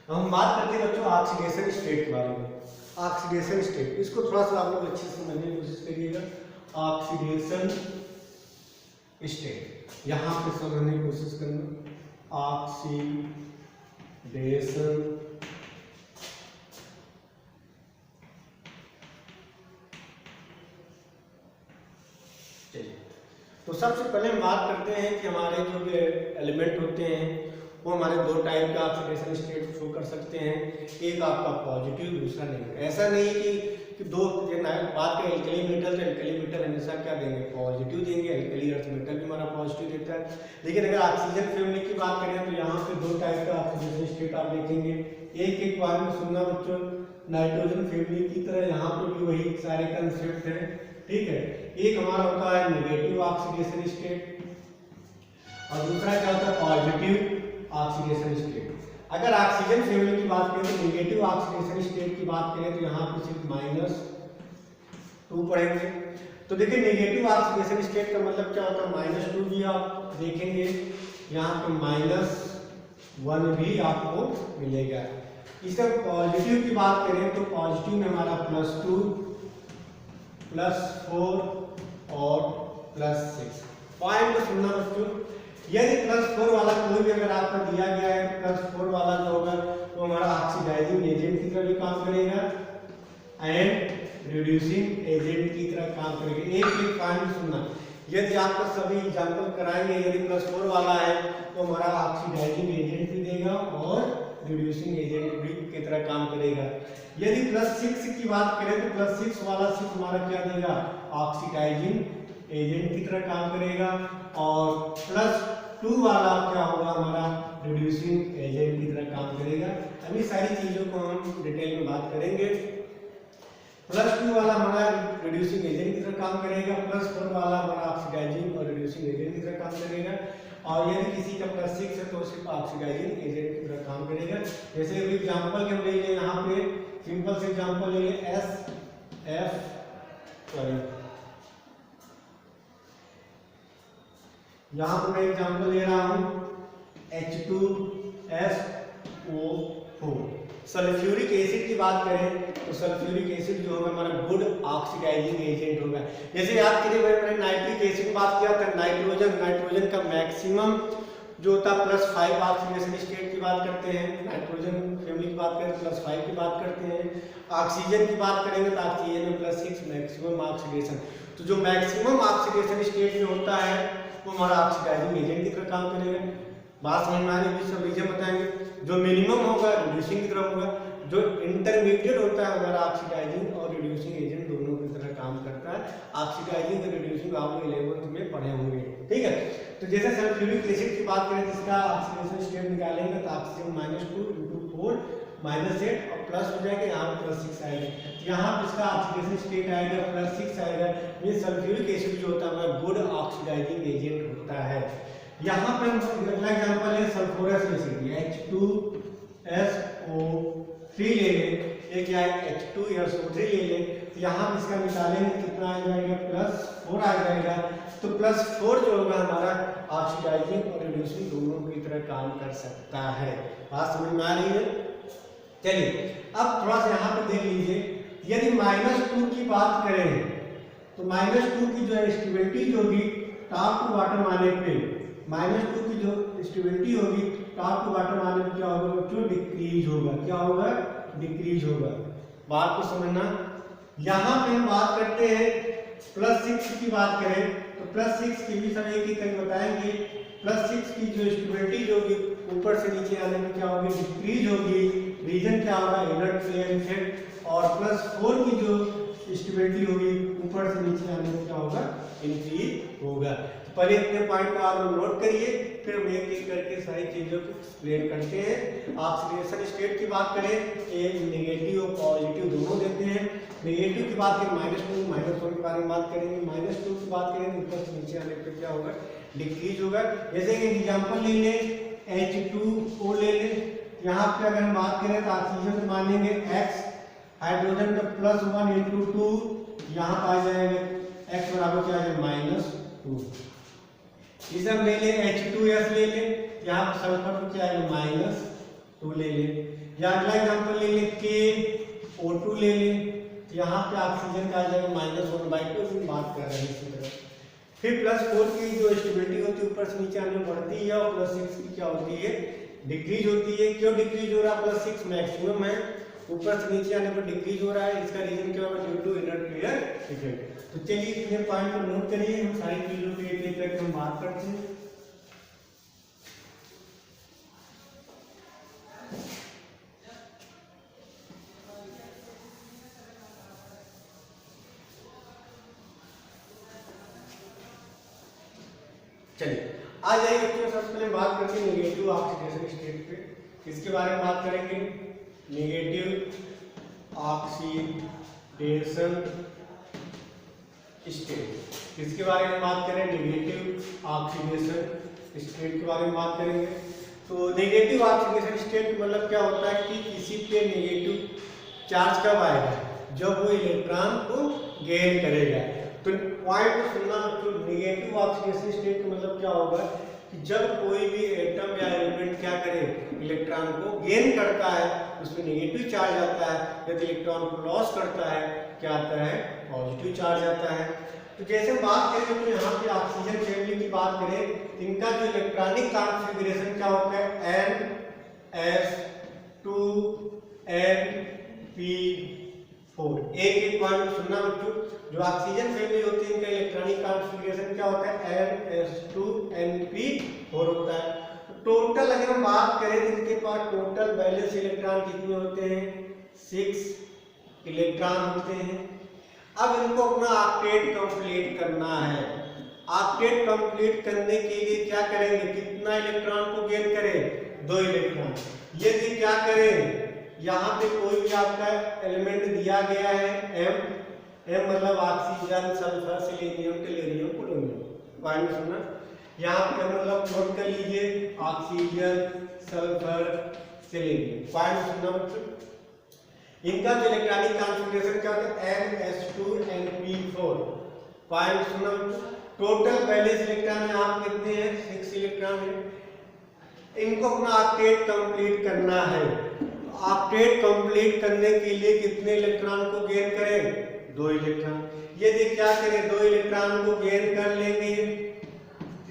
हम बात करते हैं बच्चों ऑक्सीडेशन स्टेट के बारे में। ऑक्सीडेशन स्टेट, इसको थोड़ा सा आप लोग अच्छे से समझने की कोशिश करिएगा। ऑक्सीडेशन स्टेट, यहाँ पे समझने की कोशिश करना। ऑक्सीडेशन तो सबसे पहले हम बात करते हैं कि हमारे जो भी एलिमेंट होते हैं वो हमारे दो टाइप का ऑक्सीडेशन स्टेट शो कर सकते हैं। एक आपका पॉजिटिव, दूसरा नेगेटिव। ऐसा नहीं कि दो बात करें एल्कली मेटल, तो एल्कली मेटल हमेशा क्या देंगे, पॉजिटिव देंगे। एल्कली अर्थ मेटल भी हमारा पॉजिटिव देता है। लेकिन अगर ऑक्सीजन फैमिली की बात करें तो यहाँ पे दो टाइप का ऑक्सीडेशन स्टेट आप देखेंगे। एक बार में सुनना बच्चों, नाइट्रोजन फैमिली की तरह यहाँ पे भी वही सारे कंसेप्ट हैं, ठीक है। एक हमारा होता है नेगेटिव ऑक्सीडेशन स्टेट और दूसरा क्या होता है, पॉजिटिव ऑक्सीडेशन स्टेट। अगर ऑक्सीजन फैमिली की बात करें तो नेगेटिव ऑक्सीडेशन स्टेट की बात करें तो यहाँ पे सिर्फ -2 पढ़ेंगे। तो देखिए नेगेटिव ऑक्सीडेशन स्टेट का मतलब क्या होता है, -2 भी आप देखेंगे, यहाँ पे -1 भी आपको मिलेगा। इसे पॉजिटिव की बात करें तो पॉजिटिव में हमारा +2, +4 और +6। पॉइंट सुनना बच्चों, यदि +4 वाला कोई भी अगर आपको दिया गया है, +4 वाला जो होगा तो हमारा ऑक्सीडाइजिंग एजेंट की तरह भी काम करेगा एंड रिड्यूसिंग एजेंट की तरह काम करेगा। एक पॉइंट सुनना, यदि आपको सभी एग्जांपल कराएंगे, यदि +4 वाला है तो हमारा ऑक्सीडाइजिंग एजेंट भी देगा और रिड्यूसिंग एजेंट भी की तरह काम करेगा। यदि +6 की बात करें तो +6 वाला सिर्फ हमारा क्या देगा, ऑक्सीडाइजिंग एजेंट की तरह काम करेगा और +2 वाला क्या होगा, हमारा रिड्यूसिंग एजेंट की तरह काम करेगा। अभी सारी चीजों को हम डिटेल में बात करेंगे। +2 वाला हमारा रिड्यूसिंग एजेंट की तरह काम करेगा, +4 वाला हमारा ऑक्सीडाइजिंग और रिड्यूसिंग एजेंट की तरह काम करेगा और यदि किसी का +6 है तो सिर्फ ऑक्सीडाइजिंग एजेंट की तरह काम करेगा। जैसे एक एग्जांपल के हम ले लें, यहाँ पे सिंपल से एग्जांपल ले लें, यहाँ पर मैं एग्जांपल ले रहा हूँ H2SO4। सल्फ्यूरिक एसिड की बात करें तो सल्फ्यूरिक एसिड जो होगा हमारा गुड ऑक्सीडाइजिंग एजेंट होगा। जैसे याद करिए मैंने नाइट्रिक एसिड की बात किया था, नाइट्रोजन का मैक्सिमम जो होता है +5 ऑक्सीडेशन स्टेट की बात करते हैं। नाइट्रोजन फैमिली की बात करें तो +5 की बात करते हैं। ऑक्सीजन की बात करेंगे तो ऑक्सीजन में +6 मैक्सिमम ऑक्सीडेशन। तो जो मैक्सिमम ऑक्सीडेशन स्टेट में होता है वो हमारा ऑक्सीडाइजिंग एजेंट की तरह काम करेगा। बात समझ में आ रही है? सब रीजन बताएंगे। जो मिनिमम होगा रिड्यूसिंग की तरफ होगा, जो इंटरमीडिएट होता है हमारा ऑक्सीडाइजिंग और रिड्यूसिंग एजेंट दोनों की तरह काम करता है। ऑक्सीडाइजिंग और रिड्यूसिंग आप लोग 11th में पढ़े होंगे, ठीक है। तो जैसे सल्फ्यूरिक एसिड की बात करें जिसका ऑक्सीडेशन स्टेट निकालेंगे तो ऑक्सीजन -2 × 4 -8 और प्लस हो जाएगा, यहाँ +6 आएगा। यहाँ पर इसका ऑक्सीडेशन स्टेट आएगा +6 आएगा। ये सल्फ्यूरिक एसिड जो होता है हमारा गुड ऑक्सीडाइजिंग एजेंट होता है। यहाँ पे हम अगला एग्जांपल है सल्फ्यूरस एसिड, H2SO3 ले लें, एक या H2SO3 ले लें। तो यहाँ पे इसका निकालेंगे कितना आ जाएगा, +4 आ जाएगा। तो +4 जो होगा हमारा ऑक्सीडाइजिंग और रिड्यूसिंग दोनों की तरह काम कर सकता है। बात समझ में आ रही है? चलिए अब थोड़ा सा यहाँ पे देख लीजिए, यदि -2 की बात करें तो -2 की जो स्टेबिलिटी होगी टॉप टू बॉटम आने पे, -2 की जो स्टेबिलिटी होगी टॉप टू बॉटम आने पे क्या होगा बच्चों, डिक्रीज होगा। क्या होगा? डिक्रीज होगा। बात को समझना। यहाँ पे हम बात करते हैं +6 की बात करें तो +6 की भी सब एक ही तरह बताएंगे। +6 की जो स्टेबिलिटी होगी ऊपर से नीचे आने में क्या होगी, डिक्रीज होगी। रीजन क्या होगा, इनर्ट फ्लेयर इफेक्ट। और +4 की जो स्टेबिलिटी होगी ऊपर से नीचे आने में क्या होगा, इंक्रीज होगा। तो पहले इतने पॉइंट को आप नोट करिए, फिर हम एक एक करके सारी चीजों को एक्सप्लेन करते हैं। ऑक्सीडेशन स्टेट की बात करें, ये नेगेटिव और पॉजिटिव दोनों देते हैं। नेगेटिव की बात करें -2 -1 के बारे में बात करेंगे। -2 की बात करें तो ऊपर से नीचे आने पर क्या होगा, डिक्रीज होगा। जैसे कि एग्जाम्पल ले लें, H2O ले लें। यहाँ पे अगर हम बात करें तो ऑक्सीजन को मानेंगे X, हाइड्रोजन का +1 × 2, यहाँ पर आ जाएगा X बराबर क्या है, -2। इसे हम ले लें H2S ले लें, यहाँ पर सल्फर को क्या है, -2 ले लें। या अगला एग्जाम्पल ले लें KO2 ले लें, यहाँ पे ऑक्सीजन का आ जाएगा -1/2। बात कर रहे हैं इसी तरह। फिर +4 की जो स्टेबिलिटी होती है ऊपर से नीचे आने में बढ़ती है और +6 की क्या होती है, डिक्रीज होती है। क्यों डिक्रीज हो रहा है, +6 मैक्सिमम है, ऊपर से नीचे आने पर डिक्रीज हो रहा है। इसका रीजन क्या होगा, due to inert flare effect. तो चलिए इतने पॉइंट को नोट करिए, हम सारी चीजों की एक एक करके हम बात करते हैं। चलिए आ जाइए बच्चों, सबसे पहले बात करते हैं नेगेटिव ऑक्सीडेशन स्टेट पे। इसके बारे में बात करेंगे, नेगेटिव ऑक्सीडेशन स्टेट। इसके बारे में बात करें, नेगेटिव ऑक्सीडेशन स्टेट के बारे में बात करेंगे। तो नेगेटिव ऑक्सीडेशन स्टेट मतलब क्या होता है कि किसी पे नेगेटिव चार्ज कब आएगा, जब वो इलेक्ट्रॉन को गेन करेगा। तो पॉइंट को सुनना बच्चों, नेगेटिव ऑक्सीडेशन स्टेट का मतलब क्या होगा कि जब कोई भी एटम या एलिमेंट क्या करे, इलेक्ट्रॉन को गेन करता है, उसमें नेगेटिव चार्ज आता है। यदि इलेक्ट्रॉन को लॉस करता है, क्या आता है, पॉजिटिव चार्ज आता है। तो जैसे बात करें तो यहाँ पे ऑक्सीजन फैमिली की बात करें, इनका जो इलेक्ट्रॉनिक कॉन्फ़िगरेशन क्या होता है, NS2NP4। एक एक पॉइंट सुनना बच्चों, जो ऑक्सीजन फैमिली होती है इनका इलेक्ट्रॉनिक कॉन्फ़िगरेशन क्या होता है, NS2NP4 होता है। तो टोटल अगर हम बात करें तो इनके पास टोटल बैलेंस इलेक्ट्रॉन कितने होते हैं, 6 इलेक्ट्रॉन होते हैं। अब इनको अपना ऑक्टेट कंप्लीट करना है। ऑक्टेट कंप्लीट करने के लिए क्या करेंगे, कितना इलेक्ट्रॉन को गेन करें, 2 इलेक्ट्रॉन। यदि क्या करें, यहाँ पे कोई भी आपका एलिमेंट दिया गया है M मतलब oxygen, sulphur, selenium, tellurium, polonium. Point सुनना, यहाँ पे मतलब नोट कर लीजिए, ऑक्सीजन, सल्फर, सेलेनियम। पॉइंट सुनना बच्चों, इनका जो इलेक्ट्रॉनिक कॉन्फ़िगरेशन क्या होता है, NS2NP4। पॉइंट सुनना बच्चों, टोटल बैलेंस इलेक्ट्रॉन यहाँ पे कितने हैं, 6 इलेक्ट्रॉन है। इनको अपना ऑक्टेट कंप्लीट करना है। ऑक्टेट कंप्लीट करने के लिए कितने इलेक्ट्रॉन को गेन करें, 2 इलेक्ट्रॉन। यदि क्या करें, 2 इलेक्ट्रॉन को गेन कर लेंगे,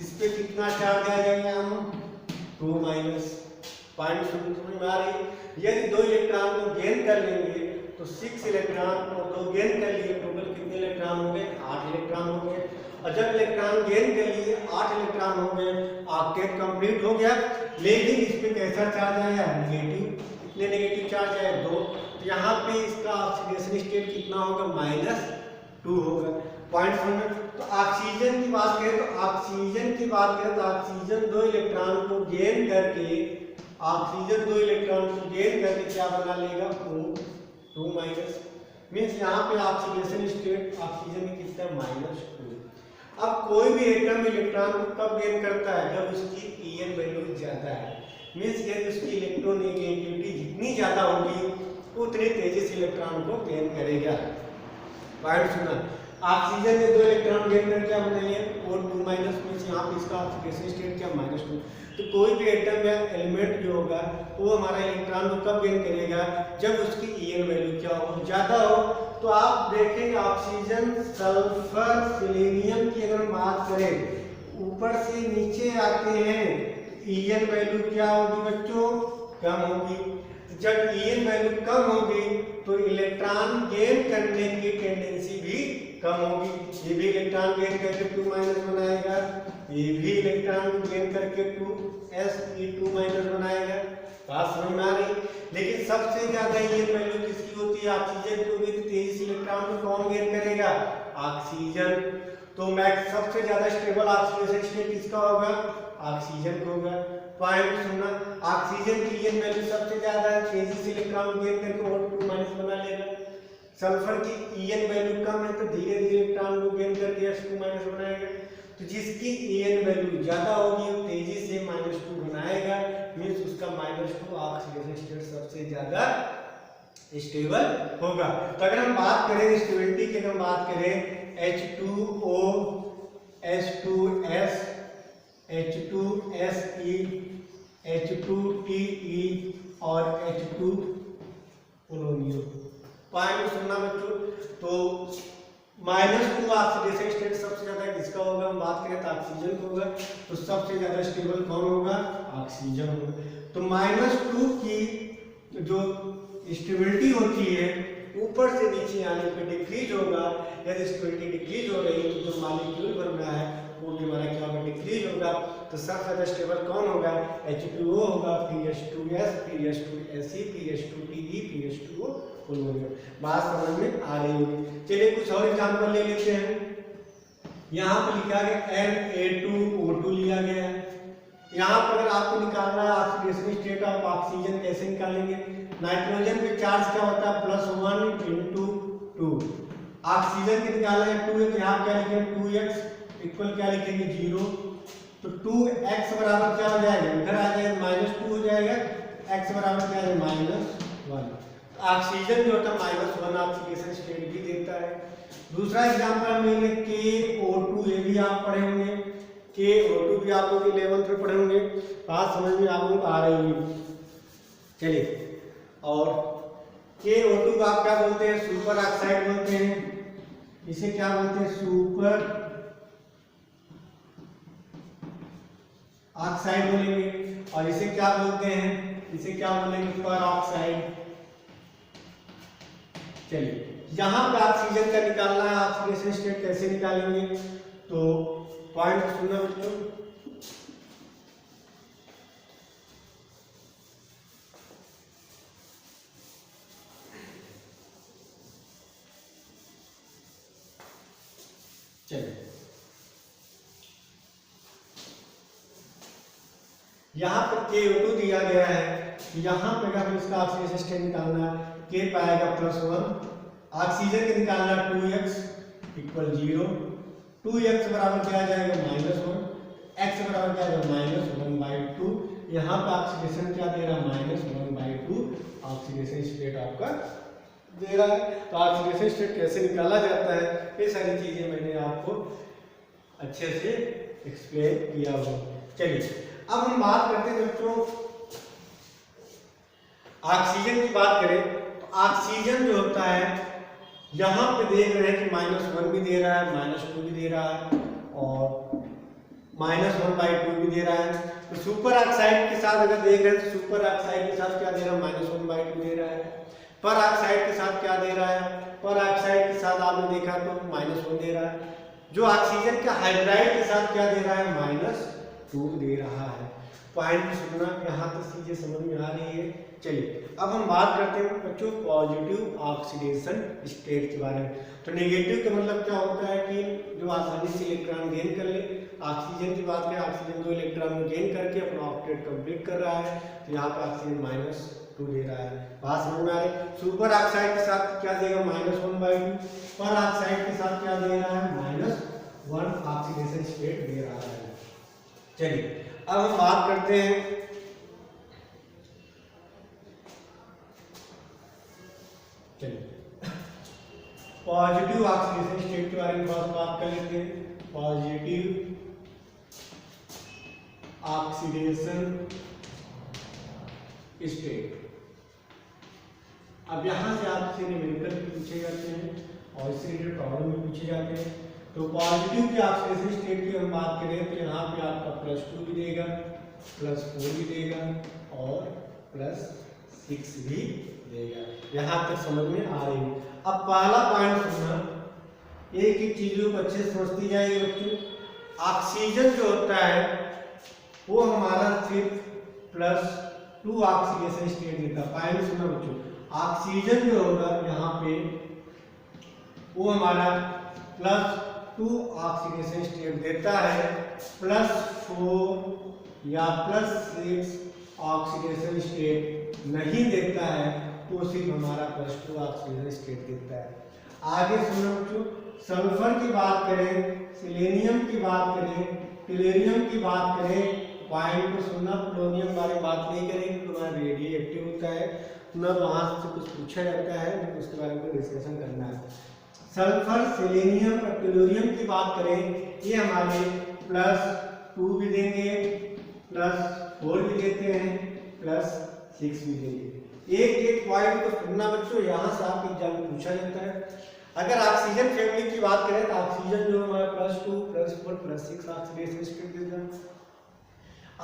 इस पे कितना चार्ज आ जाएगा, हम 2-। पॉइंट समझ में आ रही है। यदि 2 इलेक्ट्रॉन को गेन कर लेंगे तो 6 इलेक्ट्रॉन और 2 गेन कर लिए, टोटल कितने इलेक्ट्रॉन हो गए, 8 इलेक्ट्रॉन हो गए। और जब इलेक्ट्रॉन गेन कर लिए 8 इलेक्ट्रॉन हो गए, ऑक्टेट कंप्लीट हो गया। लेकिन इस पे कैसा चार्ज आया? नेगेटिव। कितने नेगेटिव चार्ज आए? 2। तो यहाँ पे इसका ऑक्सीडेशन स्टेट कितना होगा? -2 होगा। पॉइंट समझ। तो ऑक्सीजन की बात करें तो ऑक्सीजन 2 इलेक्ट्रॉन को गेन करके क्या बना लेगा? O2- मीन्स यहाँ पे ऑक्सीडेशन स्टेट ऑक्सीजन की कितना? -2। अब कोई भी एटम इलेक्ट्रॉन को कब गेन करता है? जब उसकी En वैल्यू ज्यादा है। मीन्स यदि उसकी इलेक्ट्रोनेगेटिविटी जितनी ज्यादा होगी उतनी तेजी से इलेक्ट्रॉन को गेन करेगा। पॉइंट सुना। ऑक्सीजन ने 2 इलेक्ट्रॉन गेन कर क्या बनाइए? O2- मीन्स यहाँ पे इसका ऑक्सीडेशन स्टेट क्या? -2। तो कोई भी एटम या एलिमेंट जो होगा वो हमारा इलेक्ट्रॉन को कब गेन करेगा? जब उसकी En वैल्यू क्या हो? ज्यादा हो। तो आप देखेंगे ऑक्सीजन, सल्फर, सेलेनियम की अगर हम बात करें ऊपर से नीचे आते हैं, En वैल्यू क्या होगी बच्चों? कम होगी। जब En वैल्यू कम होगी तो इलेक्ट्रॉन गेन करने की टेंडेंसी भी कम होगी। ये भी इलेक्ट्रॉन गेन करके 2- बनाएगा, ये भी इलेक्ट्रॉन गेन करके 2s2- बनाएगा। बात समझ में आ रही? लेकिन सबसे ज्यादा En वैल्यू किसकी होती है? ऑक्सीजन की होगी। तो तेजी से इलेक्ट्रॉन को कौन गेन करेगा? ऑक्सीजन। तो मैक्स सबसे ज्यादा स्टेबल ऑक्सीडेशन स्टेट किसका होगा? ऑक्सीजन का होगा। पॉइंट सुनना। ऑक्सीजन की En वैल्यू सबसे ज्यादा है, तेजी से इलेक्ट्रॉन गेन करके O2- बना लेगा। सल्फर की En वैल्यू कम है तो धीरे धीरे इलेक्ट्रॉन को गेन करके S2- बनाएगा। तो जिसकी En वैल्यू ज्यादा होगी वो तेजी से -2 बनाएगा। मीन्स उसका -2 ऑक्सीडेशन स्टेट सबसे ज्यादा स्टेबल होगा। तो अगर हम बात करें स्टेबिलिटी की, अगर हम बात करें H2O, H2S, H2Se, H2Te और H2O। पॉइंट सुनना बच्चों। तो -2 ऑक्सीडेशन स्टेट सबसे ज्यादा किसका होगा? हम बात करें तो ऑक्सीजन का होगा। तो सबसे ज्यादा स्टेबल कौन होगा? ऑक्सीजन होगा। तो -2 की जो स्टेबिलिटी होती है ऊपर से नीचे आने पे डिक्रीज होगा। यदि स्टेबिलिटी डिक्रीज हो रही है तो जो मॉलिक्यूल बन रहा है वो भी हमारा क्या होगा? डिक्रीज होगा। तो सबसे ज्यादा स्टेबल कौन होगा? H2O होगा, फिर H2S, फिर H2Se, फिर H2Te, फिर H2O होगा। बात समझ में आ रही होगी। चलिए कुछ और एग्जांपल ले लेते हैं। यहाँ पर लिखा गया Na2O2 लिया गया है। यहाँ पर अगर आपको निकालना है ऑक्सीडेशन स्टेट ऑफ ऑक्सीजन, कैसे निकालेंगे? नाइट्रोजन पे चार्ज क्या होता है? +1 × 2। ऑक्सीजन के निकालना है 2 है तो यहाँ क्या लिखेंगे? 2x इक्वल क्या लिखेंगे? 0। तो 2x बराबर क्या हो जाएगा? इधर आ जाएगा -2 हो जाएगा। x बराबर क्या है? -1। ऑक्सीजन जो होता है -1 ऑक्सीडेशन स्टेट भी देता है। दूसरा एग्जांपल हम लेंगे KO2। ये भी आप पढ़े होंगे, KO2 भी आप लोग 11th में पढ़े होंगे। बात समझ में आप लोगों को आ रही होगी। चलिए, और KO2 को आप क्या बोलते हैं? सुपर ऑक्साइड बोलते हैं। इसे क्या बोलते हैं? सुपर ऑक्साइड बोलेंगे। और इसे क्या बोलते हैं? इसे क्या बोलेंगे? पर ऑक्साइड। चलिए, यहां पे ऑक्सीजन का निकालना है, ऑक्सीडेशन स्टेट कैसे निकालेंगे? तो पॉइंट सुनना बच्चों। चलिए, यहाँ पर KO2 दिया गया है। यहाँ पे अगर इसका ऑक्सीडेशन स्टेट निकालना है, K पाएगा +1, ऑक्सीजन का निकालना 2x = 0। 2x बराबर क्या आ जाएगा? -1। x बराबर क्या आ जाएगा? -1/2। यहाँ पे ऑक्सीडेशन क्या दे रहा है? -1/2 ऑक्सीडेशन स्टेट आपका दे रहा है। तो ऑक्सीडेशन स्टेट कैसे निकाला जाता है, ये सारी चीजें मैंने आपको अच्छे से एक्सप्लेन किया हो। चलिए, अब हम बात करते हैं बच्चों, ऑक्सीजन की बात करें तो ऑक्सीजन जो होता है यहाँ पे देख रहे हैं कि -1 भी दे रहा है, -2 भी दे रहा है और -1/2 भी दे रहा है। तो सुपर ऑक्साइड के साथ अगर देख रहे हैं तो सुपर ऑक्साइड के साथ क्या दे रहा है? -1/2 दे रहा है। पर ऑक्साइड के साथ क्या दे रहा है? पर ऑक्साइड के साथ आपने देखा तो -1 दे रहा है। जो ऑक्सीजन के हाइड्राइड के साथ क्या दे रहा है, -2 दे रहा है। पॉइंट सुनना यहाँ तक चीजें समझ में आ रही है। चलिए अब हम बात करते हैं बच्चों पॉजिटिव ऑक्सीडेशन स्टेट के बारे में। तो नेगेटिव का मतलब क्या होता है कि जो आसानी से इलेक्ट्रॉन गेन कर ले। ऑक्सीजन की बात करें, ऑक्सीजन 2 इलेक्ट्रॉन गेन करके अपना ऑक्टेट कंप्लीट कर रहा है, तो यहाँ पे ऑक्सीजन -2 दे रहा है। बात समझ में आ रही है। सुपर ऑक्साइड के साथ क्या देगा, -1/2। पर ऑक्साइड के साथ क्या दे रहा है, -1 ऑक्सीडेशन स्टेट दे रहा है। चलिए अब हम बात करते हैं पॉजिटिव ऑक्सीडेशन स्टेट के बारे में बात कर लेते हैं। पॉजिटिव ऑक्सीडेशन स्टेट, अब यहां से आपसे न्यूमेरिकल पूछे जाते हैं और इससे रिलेटेड प्रॉब्लम भी पूछे जाते हैं। तो पॉजिटिव की ऑक्सीडेशन स्टेट की हम बात करें तो यहाँ पे आपका +2 भी देगा, +4 भी देगा और +6 भी देगा। यहाँ तक समझ में आ रही है। अब पहला पॉइंट सुनना, एक एक चीजों को अच्छे से समझती जाएगी बच्चों। ऑक्सीजन जो होता है वो हमारा सिर्फ +2 ऑक्सीडेशन स्टेट देता है। पॉइंट सुनना बच्चों, ऑक्सीजन जो होगा यहाँ पे वो हमारा +2 ऑक्सीडेशन स्टेट देता है, +4 या +6 ऑक्सीडेशन स्टेट नहीं देता है, तो सिर्फ हमारा +2 ऑक्सीडेशन स्टेट देता है। आगे सुनो बच्चों, सल्फर की बात करें, सेलेनियम की बात करें, टेलुरियम की बात करें, पॉइंट को सुनना, पोलोनियम बारे में बात नहीं करेंगे, तुम्हारा रेडियो एक्टिव होता है, ना वहां से कुछ पूछा जाता है तो उसके बारे में डिस्कशन करना है। सल्फर, सेलेनियम और टेलुरियम की बात करें, ये हमारे +2 भी देंगे, +4 भी देते हैं, +6 भी देंगे। एक एक पॉइंट को सुनना बच्चों, यहाँ से आपके एग्जाम में पूछा जाता है। अगर ऑक्सीजन फैमिली की बात करें तो ऑक्सीजन जो हमारा +2, +4, +6 ऑक्सीडेशन स्टेट देगा।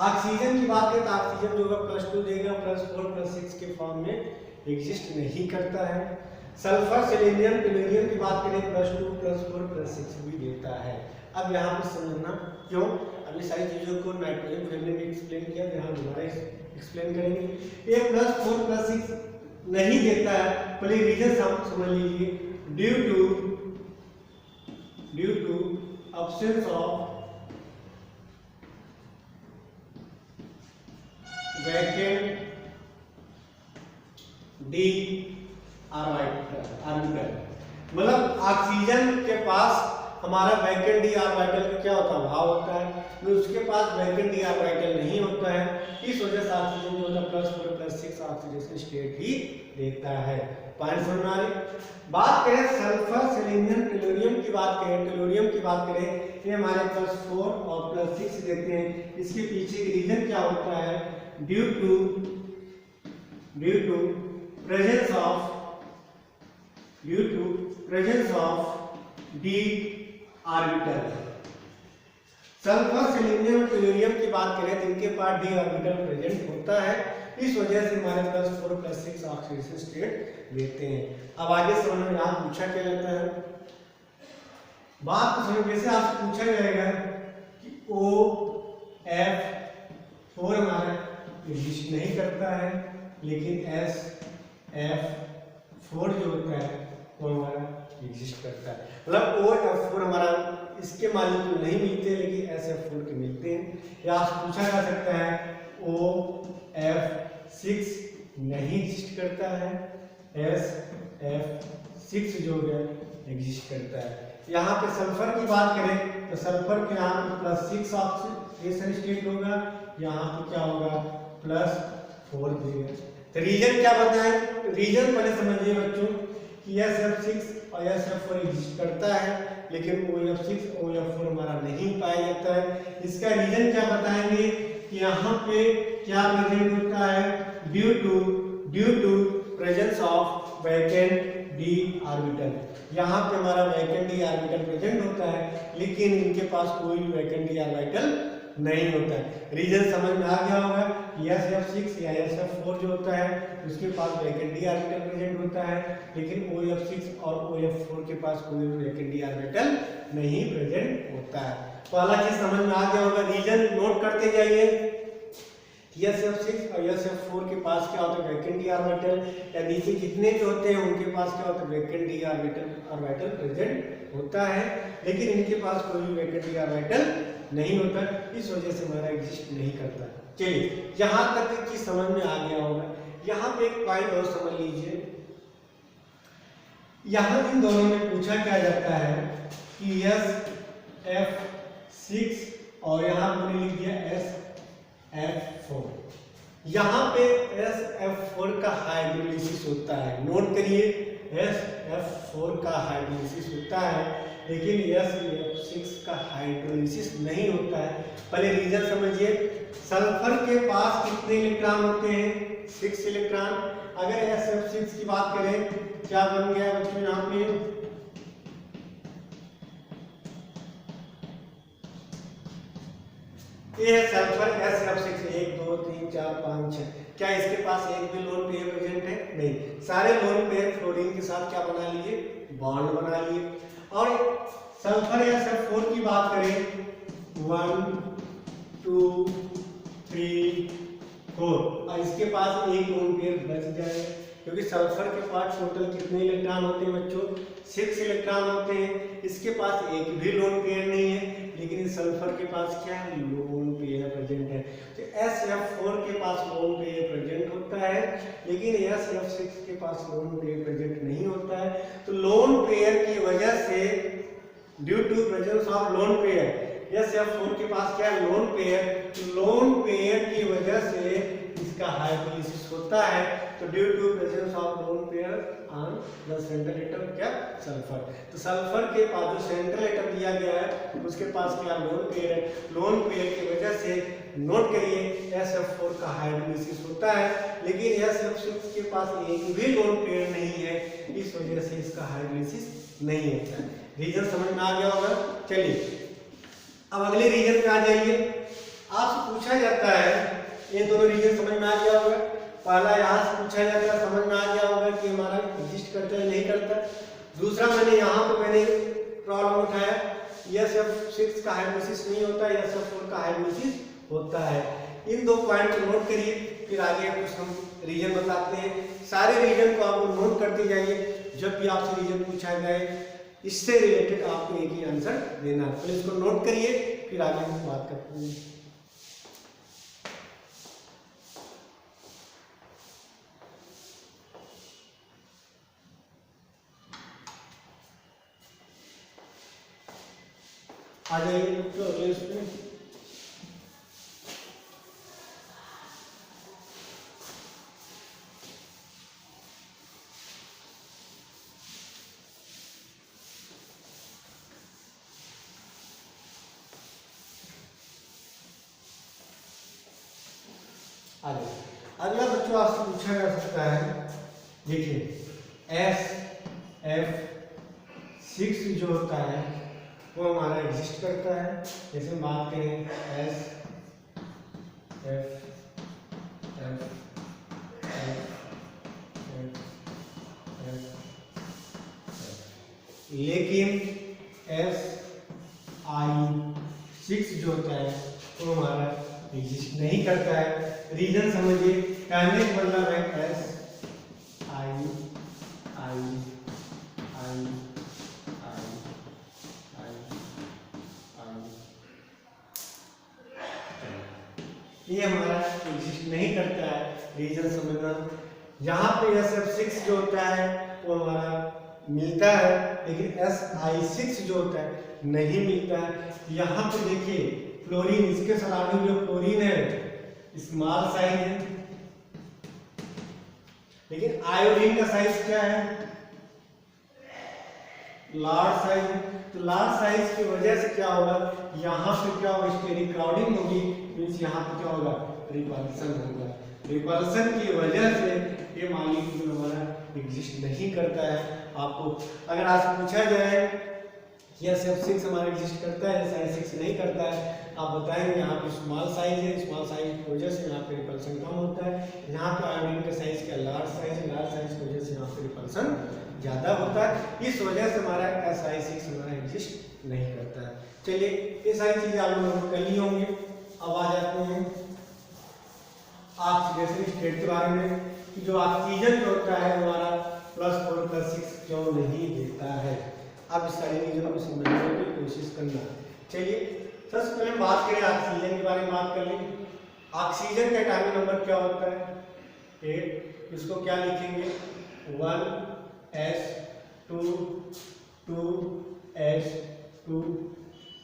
ऑक्सीजन की बात करें तो ऑक्सीजन जो होगा +2 देगा, +4, +6 के फॉर्म में एग्जिस्ट नहीं करता है। सल्फर, सेलेनियम, टेलुरियम की बात करें +2, +4, +6 भी देता है। अब यहाँ पे समझना क्यों, अभी सारी चीजों को नाइट्रोजन फैमिली में एक्सप्लेन किया, यहाँ दोबारा एक्सप्लेन करेंगे। ये +4, +6 नहीं देता है, पहले रीजन समझ लीजिए। Due to absence of vacant d orbital, मतलब ऑक्सीजन के पास हमारा वैकेंट डी ऑर्बिटल का क्या होता है, भाव होता है, तो उसके पास वैकेंट डी ऑर्बिटल नहीं होता है। इस वजह से ऑक्सीजन जो होता है +4, +6 ऑक्सीडेशन स्टेट ही देता है। पॉइंट समझ में आ रही। बात करें सल्फर, सेलेनियम, टेलुरियम की बात करें, टेलुरियम की बात करें, ये हमारे +4 और +6 देते हैं। इसके पीछे की रीजन क्या होता है, due to presence of d orbital. Sulphur, selenium, tellurium की बात करें तो इनके पास डी ऑर्बिटल प्रेजेंट होता है, इस वजह से हमारे +4, +6 ऑक्सीडेशन स्टेट लेते हैं। अब आगे समझ में यहाँ पूछा क्या जाता है, बात तो समझ, जैसे आपसे पूछा जाएगा कि OF4 हमारा एग्जिस्ट नहीं करता है, लेकिन SF4 जो होता है वो हमारा एग्जिस्ट करता है। मतलब OF4 हमारा इसके मॉलिक्यूल नहीं मिलते, लेकिन SF4 के मिलते हैं। या आपसे पूछा जा सकता है OF6 नहीं एग्जिस्ट करता है, SF6 जो है एग्जिस्ट करता है। यहाँ पे सल्फर की बात करें तो सल्फर के यहाँ पे +6 ऑक्सीडेशन स्टेट होगा, यहाँ पे क्या होगा +4 देगा। तो रीजन क्या बताएं, रीजन पहले समझिए बच्चों कि SF6 और SF4 एग्जिस्ट करता है, लेकिन OF6 OF4 हमारा नहीं पाया जाता है। इसका रीजन क्या बताएंगे कि यहाँ पे क्या प्रेजेंट होता है, due to presence of vacant d orbital. यहाँ पे हमारा वैकेंट डी ऑर्बिटल प्रेजेंट होता है, लेकिन इनके पास कोई वैकेंट डी ऑर्बिटल नहीं होता है। रीजन समझ में आ गया होगा कि SF6 या SF4 जो होता है उसके पास वैकेंट डी ऑर्बिटल प्रेजेंट होता है, लेकिन OF6 और OF4 के पास कोई वैकेंट डी ऑर्बिटल नहीं प्रेजेंट होता है। पहला चीज समझ में आ गया होगा, रीजन नोट करते जाइए। SF6 और SF4 के पास क्या होता है वैकेंट डी ऑर्बिटल, या नीचे जितने भी होते हैं उनके पास क्या होता है वैकेंट डी ऑर्बिटल प्रेजेंट होता है, लेकिन इनके पास कोई भी वैकेंट डी ऑर्बिटल नहीं होता, इस वजह से हमारा एग्जिस्ट नहीं करता। चलिए यहाँ तक की समझ में आ गया होगा। यहाँ पे एक पॉइंट और समझ लीजिए, यहाँ इन दोनों में पूछा क्या जाता है कि SF6 और यहाँ हमने लिख दिया SF4। यहाँ पे SF4 का हाइड्रोलिसिस होता है, नोट करिए SF4 का हाइड्रोलिसिस होता है, लेकिन SF6 का हाइड्रोलिसिस नहीं होता है। पहले रीजन समझिए, सल्फर के पास कितने इलेक्ट्रॉन होते हैं 6 इलेक्ट्रॉन। अगर SF6 की बात करें क्या बन गया बच्चों यहाँ पे, ये है सल्फर SF6 1 2 3 4 5 6। क्या इसके पास एक भी लोन पेयर प्रेजेंट है? नहीं, सारे लोन पेयर फ्लोरीन के साथ क्या बना लिए बॉन्ड बना लिए। और सल्फर SF4 की बात करें 1 2 3 4 और इसके पास एक लोन पेयर बच जाए, क्योंकि सल्फर के पास टोटल कितने इलेक्ट्रॉन होते हैं बच्चों 6 इलेक्ट्रॉन होते हैं। इसके पास एक भी लोन पेयर नहीं है, लेकिन सल्फर के पास क्या है लोन पेयर प्रेजेंट है। तो SF4 के पास लोन पेयर प्रेजेंट होता है, लेकिन SF6 के पास लोन पेयर प्रेजेंट नहीं होता है। तो लोन पेयर की वजह से due to presence of lone pair, SF4 के पास क्या है लोन पेयर, लोन पेयर की वजह से इसका हाइड्रोलिसिस होता है। तो due to presence of lone pair on the central atom क्या सल्फर, तो सल्फर के पास जो सेंट्रल एटम दिया गया है उसके पास क्या लोन पेयर है। लोन पेयर की वजह से नोट करिए SF4 का हाइड्रोलिसिस होता है, लेकिन SF6 के पास एक भी लोन पेयर नहीं है, इस वजह से इसका हाइड्रोलिसिस नहीं होता है। रीजन समझ में आ गया होगा। चलिए अब अगले रीजन पे आ जाइए। आपसे पूछा जाता है, ये दोनों रीजन समझ में आ गया होगा। पहला यहाँ से पूछा जाता है, समझ में आ गया होगा कि हमारा एग्जिस्ट करता है नहीं करता। दूसरा मैंने यहाँ पे मैंने प्रॉब्लम उठाया SF6 का हाइड्रोलिसिस नहीं होता, SF4 का हाइड्रोलिसिस होता है। इन दो पॉइंट को नोट करिए, फिर आगे कुछ हम रीजन बताते हैं। सारे रीजन को आप नोट करते जाइए, जब भी आपसे रीजन पूछा जाए इससे रिलेटेड आपको एक ही आंसर देना है। पहले इसको नोट करिए, फिर आगे हम बात करते हैं। आ जाइए तो अगले इसमें अगला बच्चों आपसे पूछा जा सकता है, देखिए SF6 जो होता है वो हमारा एग्जिस्ट करता है। जैसे हम बात करें लेकिन Si6 जो होता है वो हमारा एग्जिस्ट नहीं करता है। रीजन समझिए, कहने का मतलब है ये हमारा एग्जिस्ट नहीं करता है। रीजन समझना, यहाँ पे SF6 जो होता है वो हमारा मिलता है, लेकिन Si6 जो होता है नहीं मिलता है। यहाँ पे देखिए फ्लोरीन, इसके सराउंडिंग जो फ्लोरीन है स्मॉल साइज है, लेकिन आयोडीन का साइज क्या है लार्ज साइज है। तो लार्ज साइज की वजह से क्या होगा, यहाँ पे क्या होगा स्टेरिक क्राउडिंग होगी, मींस यहाँ पे क्या होगा रिपल्सन होगा। रिपल्सन की वजह से ये मॉलिक्यूल हमारा एग्जिस्ट नहीं करता है। आपको अगर आज पूछा जाए या SF6 हमारा एग्जिस्ट करता है, SI6 नहीं करता है। आप बताएंगे यहाँ पे स्मॉल साइज है, स्मॉल साइज की वजह से यहाँ पे रिपल्सन कम होता है। यहाँ पे आयोडीन का साइज क्या लार्ज साइज है, लार्ज साइज की वजह से यहाँ पे रिपल्सन ज़्यादा होता है। इस वजह से हमारा SI6 हमारा एग्जिस्ट नहीं करता है। चलिए ये सारी चीज़ें आप लोग नोट कर लिए होंगे। अब आ जाते हैं ऑक्सीडेशन स्टेट के बारे में कि जो ऑक्सीजन जो होता है हमारा +4 +6 क्यों नहीं देता है। अब इस सारी चीज़ों को समझने की कोशिश करना। चलिए सबसे पहले बात करें ऑक्सीजन के बारे में बात कर लेंगे। ऑक्सीजन का एटॉमिक नंबर क्या होता है 8। इसको क्या लिखेंगे 1s2 2s2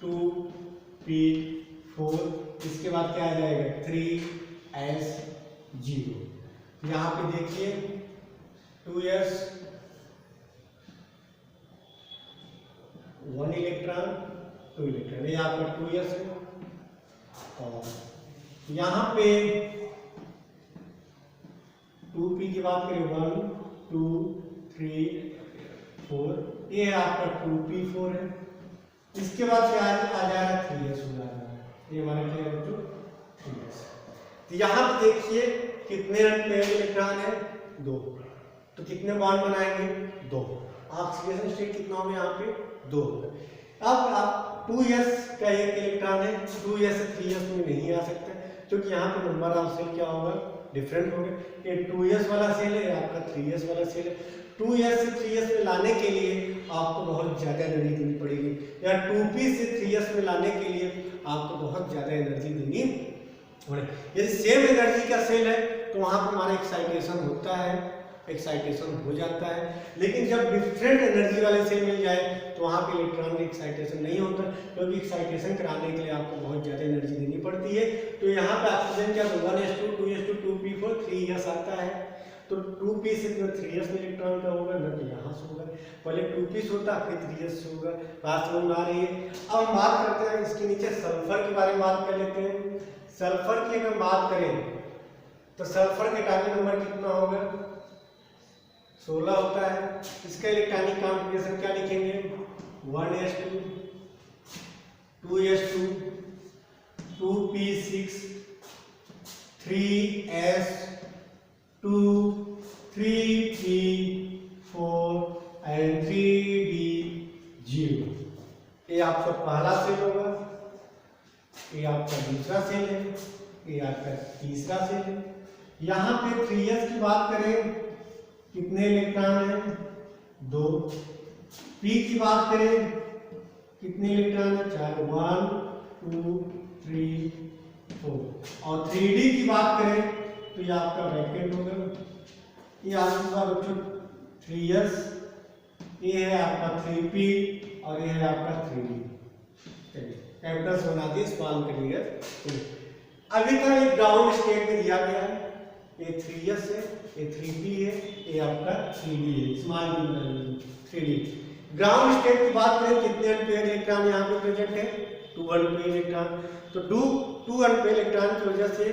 2p4। इसके बाद क्या आ जाएगा 3s0। यहाँ पे देखिए 2s 1 इलेक्ट्रॉन 2 इलेक्ट्रॉन, ये आपका 2s है। और यहाँ पे 2p की बात करें 1 2 3 4, ये आपका 2p4 है। इसके बाद क्या आ जाएगा 3s हो जाएगा, ये हमारा क्या है बच्चों 3s। तो यहाँ पे देखिए कितने अनपेयर्ड इलेक्ट्रॉन है 2, तो कितने बॉन्ड बनाएंगे 2। ऑक्सीडेशन स्टेट कितना होगा यहाँ पे 2। अब आप 2s का एक इलेक्ट्रॉन है, 2s से 3s में नहीं आ सकता क्योंकि यहाँ पे नंबर ऑफ सेल क्या होगा डिफरेंट होगा। ये 2s वाला सेल है, आपका 3s वाला सेल है। 2s से 3s में लाने के लिए आपको बहुत ज़्यादा एनर्जी देनी पड़ेगी, या 2p से 3s में लाने के लिए आपको बहुत ज़्यादा एनर्जी देनी पड़ेगी। यदि सेम एनर्जी का सेल है तो वहाँ पर हमारा एक्साइटेशन होता है, एक्साइटेशन हो जाता है। लेकिन जब डिफरेंट एनर्जी वाले सेल मिल जाए तो वहाँ पे इलेक्ट्रॉन का एक्साइटेशन नहीं होता, क्योंकि एक्साइटेशन कराने के लिए आपको बहुत ज़्यादा एनर्जी देनी पड़ती है। तो यहाँ पे ऑक्सीजन क्या 1s2 2s2 2p4 3s आता है। तो 2p से 3s में इलेक्ट्रॉन का होगा ना, तो यहाँ से होगा। पहले 2p से होता फिर 3s से होगा। बात समझ में आ रही है। अब हम बात करते हैं इसके नीचे सल्फर के बारे में बात कर लेते हैं। सल्फर की अगर बात करें तो सल्फर का एटॉमिक नंबर कितना होगा 16 होता है। इसका इलेक्ट्रॉनिक कॉन्फ़िगरेशन क्या लिखेंगे 1s2 2s2 2p6 3s2 3p4 and 3d0। ये आपका पहला सेल होगा, ये आपका दूसरा सेल है, ये आपका तीसरा सेल है। यहाँ पे 3s की बात करें कितने इलेक्ट्रॉन हैं 2। p की बात करें कितने इलेक्ट्रॉन है 4 1 2 3 4। और 3d की बात करें तो ये आपका ब्रैकेट होगा, ये आपका बच्चों 3s, ये है आपका 3p और ये है आपका 3d। चलिए कैपिटल्स बना दिए, स्मॉल करिएगा। अभी तक एक ग्राउंड स्टेट में दिया गया है, ये 3s है, ये 3p है, ये आपका 3d है, स्मॉल 3d। ग्राउंड स्टेट की बात करें कितने अनपेयर्ड इलेक्ट्रॉन यहाँ पे प्रेजेंट है 2 अनपेयर्ड इलेक्ट्रॉन। तो 2 अनपेयर्ड इलेक्ट्रॉन की वजह से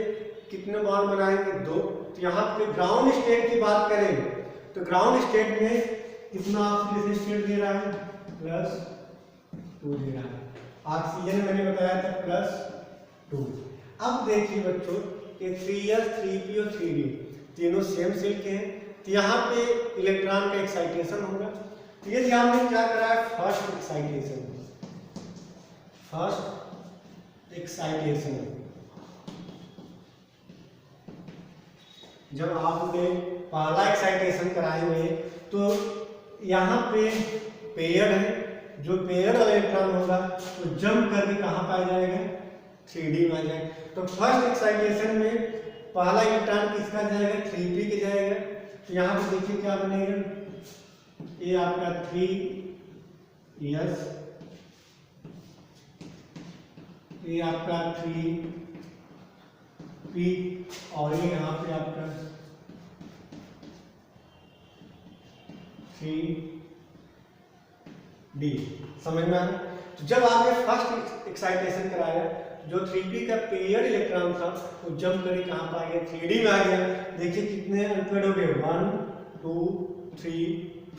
कितने बॉन्ड बनाएंगे 2। तो यहाँ पे ग्राउंड स्टेट की बात करें तो ग्राउंड स्टेट में कितना ऑक्सीडेशन स्टेट दे रहा है +2 दे रहा है। ऑक्सीजन मैंने बताया था +2। अब देखिए बच्चों ये 3s 3p और 3d तीनों सेम सेल के हैं, तो यहाँ पे इलेक्ट्रॉन का एक्साइटेशन होगा। तो ये हमने क्या करा है फर्स्ट एक्साइटेशन। जब आपने पहला एक्साइटेशन कराएंगे तो यहाँ पे पेयर है, जो पेयर इलेक्ट्रॉन होगा तो जंप करके कहाँ पाया जाएगा 3d में आ जाएगा। तो फर्स्ट एक्साइटेशन में पहला इलेक्ट्रॉन किसका जाएगा 3p के जाएगा। तो यहाँ पे देखिए क्या बनेगा, ये आपका 3s, ये आपका 3p और ये यहाँ पे आपका 3d। समझ में आ रहा? तो जब आपने फर्स्ट एक्साइटेशन कराया जो 3p का पेयर इलेक्ट्रॉन था वो जंप करके कहाँ पर आ गया 3d में आ गया। देखिए कितने अनपेयर्ड हो गए 1 2 3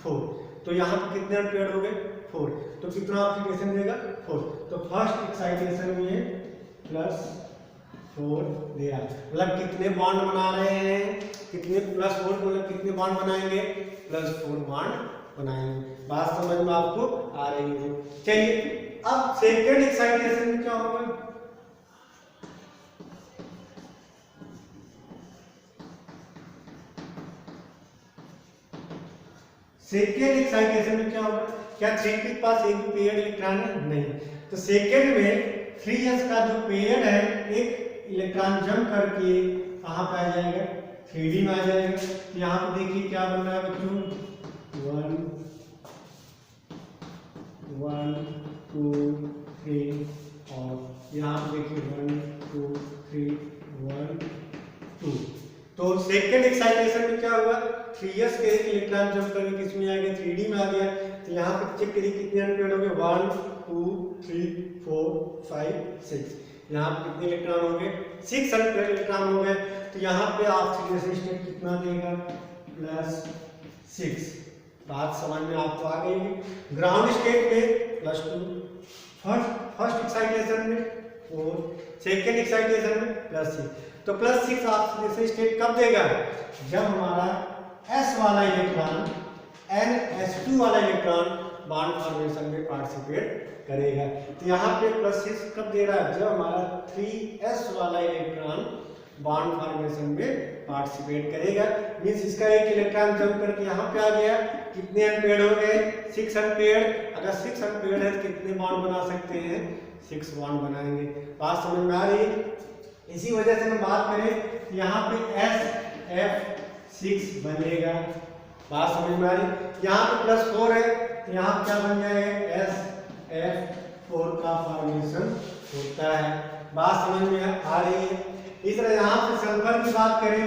4। तो यहाँ पे कितने अनपेयर्ड हो गए 4 4, तो कितना ऑक्सीडेशन देगा 4। तो फर्स्ट एक्साइटेशन में +4 दे रहा है, मतलब कितने बॉन्ड बना रहे हैं, कितने +4 मतलब कितने बॉन्ड बनाएंगे, +4 बॉन्ड बनाएंगे। बात समझ में आपको आ रही है। चलिए अब सेकेंड एक्साइटेशन में क्या होगा, सेकेंड एक्साइटेशन में क्या होगा, क्या 3p के पास एक भी पेयर्ड इलेक्ट्रॉन है, नहीं। तो सेकेंड में 3s का जो पेयर्ड है एक इलेक्ट्रॉन जंप करके कहाँ पे आ जाएगा, 3d में आ जाएगा। तो यहाँ पे देखिए क्या बन रहा है बच्चों, 1 1 2 3 और यहाँ पे देखिए 1 2 3 1 2। तो सेकेंड एक्साइटेशन में क्या हुआ, 3s के एक इलेक्ट्रॉन जंप करके किसमें आ गया, 3d में आ गया। तो यहाँ पे चेक करिए कितने अनपेयर्ड हो गए, 1 2 3 4 5 6। यहाँ पे कितने इलेक्ट्रॉन हो गए, 6 अनपेयर्ड इलेक्ट्रॉन हो गए। तो यहाँ पे ऑक्सीडेशन स्टेट कितना देगा, +6। बात समझ में आपको आ गई है। ग्राउंड स्टेट में +2, फर्स्ट एक्साइटेशन में 4, सेकेंड एक्साइटेशन में +6। तो +6 ऑक्सीडेशन स्टेट कब देगा, जब हमारा s वाला इलेक्ट्रॉन NH2 वाला इलेक्ट्रॉन बॉन्ड फॉर्मेशन में पार्टिसिपेट करेगा। तो यहाँ पे +6 कब दे रहा है, जब हमारा 3s वाला इलेक्ट्रॉन बॉन्ड फॉर्मेशन में पार्टिसिपेट करेगा। मींस इसका एक इलेक्ट्रॉन जंप करके यहाँ पे आ गया, कितने अनपेयर्ड हो गए, 6 अनपेयर्ड। अगर 6 अनपेयर्ड है तो कितने बॉन्ड बना सकते हैं, 6 बॉन्ड बनाएंगे। बात समझ में आ रही है। इसी वजह से हम बात करें यहाँ पे SF6 बनेगा। बात समझ में आ रही। यहाँ पे +4 है तो यहाँ क्या बन जाएगा, SF4 का फॉर्मेशन होता है। बात समझ में आ रही है। इस तरह यहाँ पे सल्फर की बात करें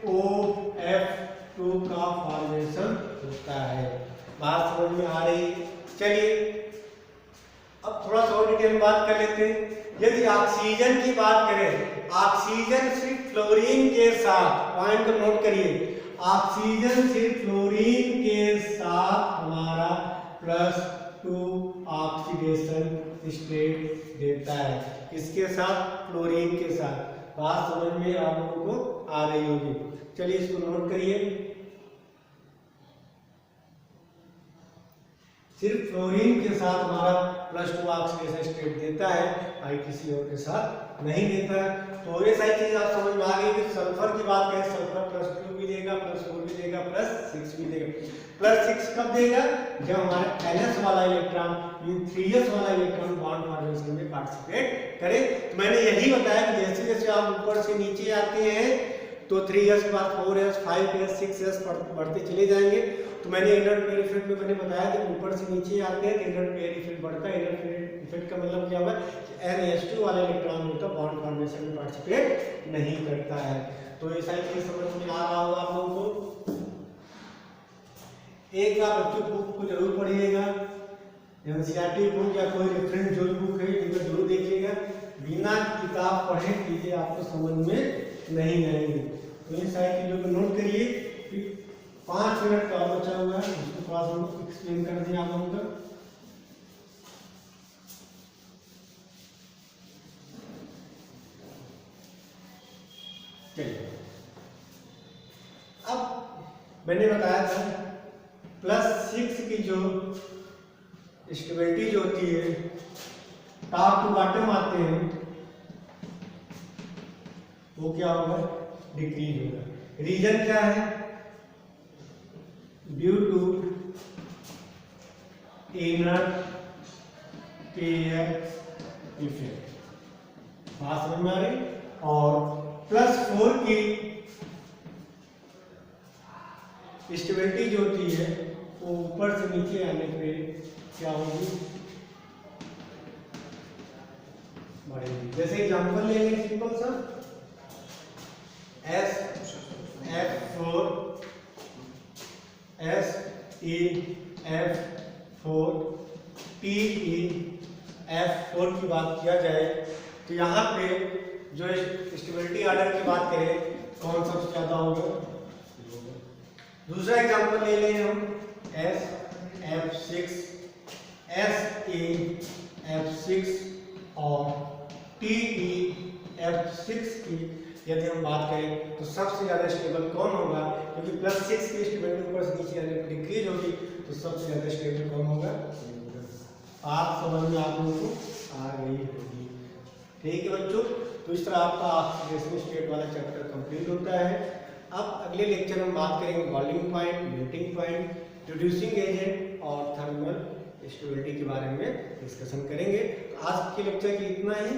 OF2 का फॉर्मेशन होता है। बात समझ में आ रही है। चलिए अब थोड़ा सा और डिटेल में बात कर लेते हैं। यदि ऑक्सीजन की बात करें, ऑक्सीजन सिर्फ फ्लोरीन के साथ, पॉइंट को नोट करिए, ऑक्सीजन सिर्फ फ्लोरीन के साथ हमारा +2 ऑक्सीडेशन स्टेट देता है। किसके साथ, फ्लोरीन के साथ। बात समझ में आप लोगों को आ रही होगी। चलिए इसको नोट करिए, सिर्फ फ्लोरीन के साथ हमारा +2 ऑक्सीडेशन स्टेट देता है, भाई किसी और के साथ नहीं देता है। तो ये सारी चीज आप समझ में आ गई कि सल्फर की बात करें, सल्फर +2 भी देगा, +4 भी देगा, +6 भी देगा। +6 कब देगा, जब हमारे NS वाला इलेक्ट्रॉन 3s वाला इलेक्ट्रॉन बॉन्ड फॉर्मेशन में पार्टिसिपेट करे। तो मैंने यही बताया कि जैसे जैसे आप ऊपर से नीचे आते हैं तो 3s के बाद 4s 5s 6s बढ़ते चले जाएंगे। तो मैंने इनर्ट पेयर इफेक्ट में मैंने बताया कि ऊपर से नीचे आते हैं तो इनर्ट पेयर इफेक्ट बढ़ता है। इनर्ट पेयर इफेक्ट का मतलब क्या हुआ कि NH2 वाला इलेक्ट्रॉन होता है बॉन्ड फॉर्मेशन में पार्टिसिपेट नहीं करता है। तो ये सारी चीज समझ में आ रहा होगा आप लोगों को। एक बार बच्चों बुक को जरूर पढ़िएगा, NCERT बुक या कोई रेफरेंस जो बुक है इनको जरूर देखिएगा। बिना किताब पढ़े चीजें आपको समझ में नहीं आएंगी। तो ये सारी चीजों को नोट करिए। 5 मिनट का और बचा हुआ है, उसको थोड़ा सा एक्सप्लेन कर दिया आप लोगों को। चलिए अब मैंने बताया था +6 की जो स्टेबिलिटी जो होती है, टॉप टू बॉटम आते हैं, वो क्या होगा, डिक्रीज होगा। रीजन क्या है, due to inert pair effect. बात समझ में आ रही। और +4 की स्टेबिलिटी जो होती है वो ऊपर से नीचे आने पे क्या होगी, बढ़ेगी। जैसे एग्जांपल ले लें सिंपल सा, SF4 SEF4 PEF4 की बात किया जाए तो यहाँ पे जो स्टेबिलिटी ऑर्डर की बात करें कौन सबसे ज्यादा होगा। दूसरा एग्जांपल ले लें हम SF6 SeF6 और TeF6 की यदि हम बात करें तो सबसे ज़्यादा स्टेबल कौन होगा, क्योंकि +6 की स्टेबिलिटी ऊपर से नीचे आने पर डिक्रीज होगी, तो सबसे ज़्यादा स्टेबल कौन होगा? आप समझ में आप लोगों को आ गई होगी। ठीक है बच्चों, तो इस तरह आपका ऑक्सीडेशन स्टेट वाला चैप्टर कंप्लीट होता है। अब अगले लेक्चर में बात करेंगे boiling point, melting point, reducing agent और थर्मल स्टेबिलिटी के बारे में डिस्कशन करेंगे। आज के लेक्चर के इतना ही।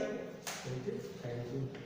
Thank you.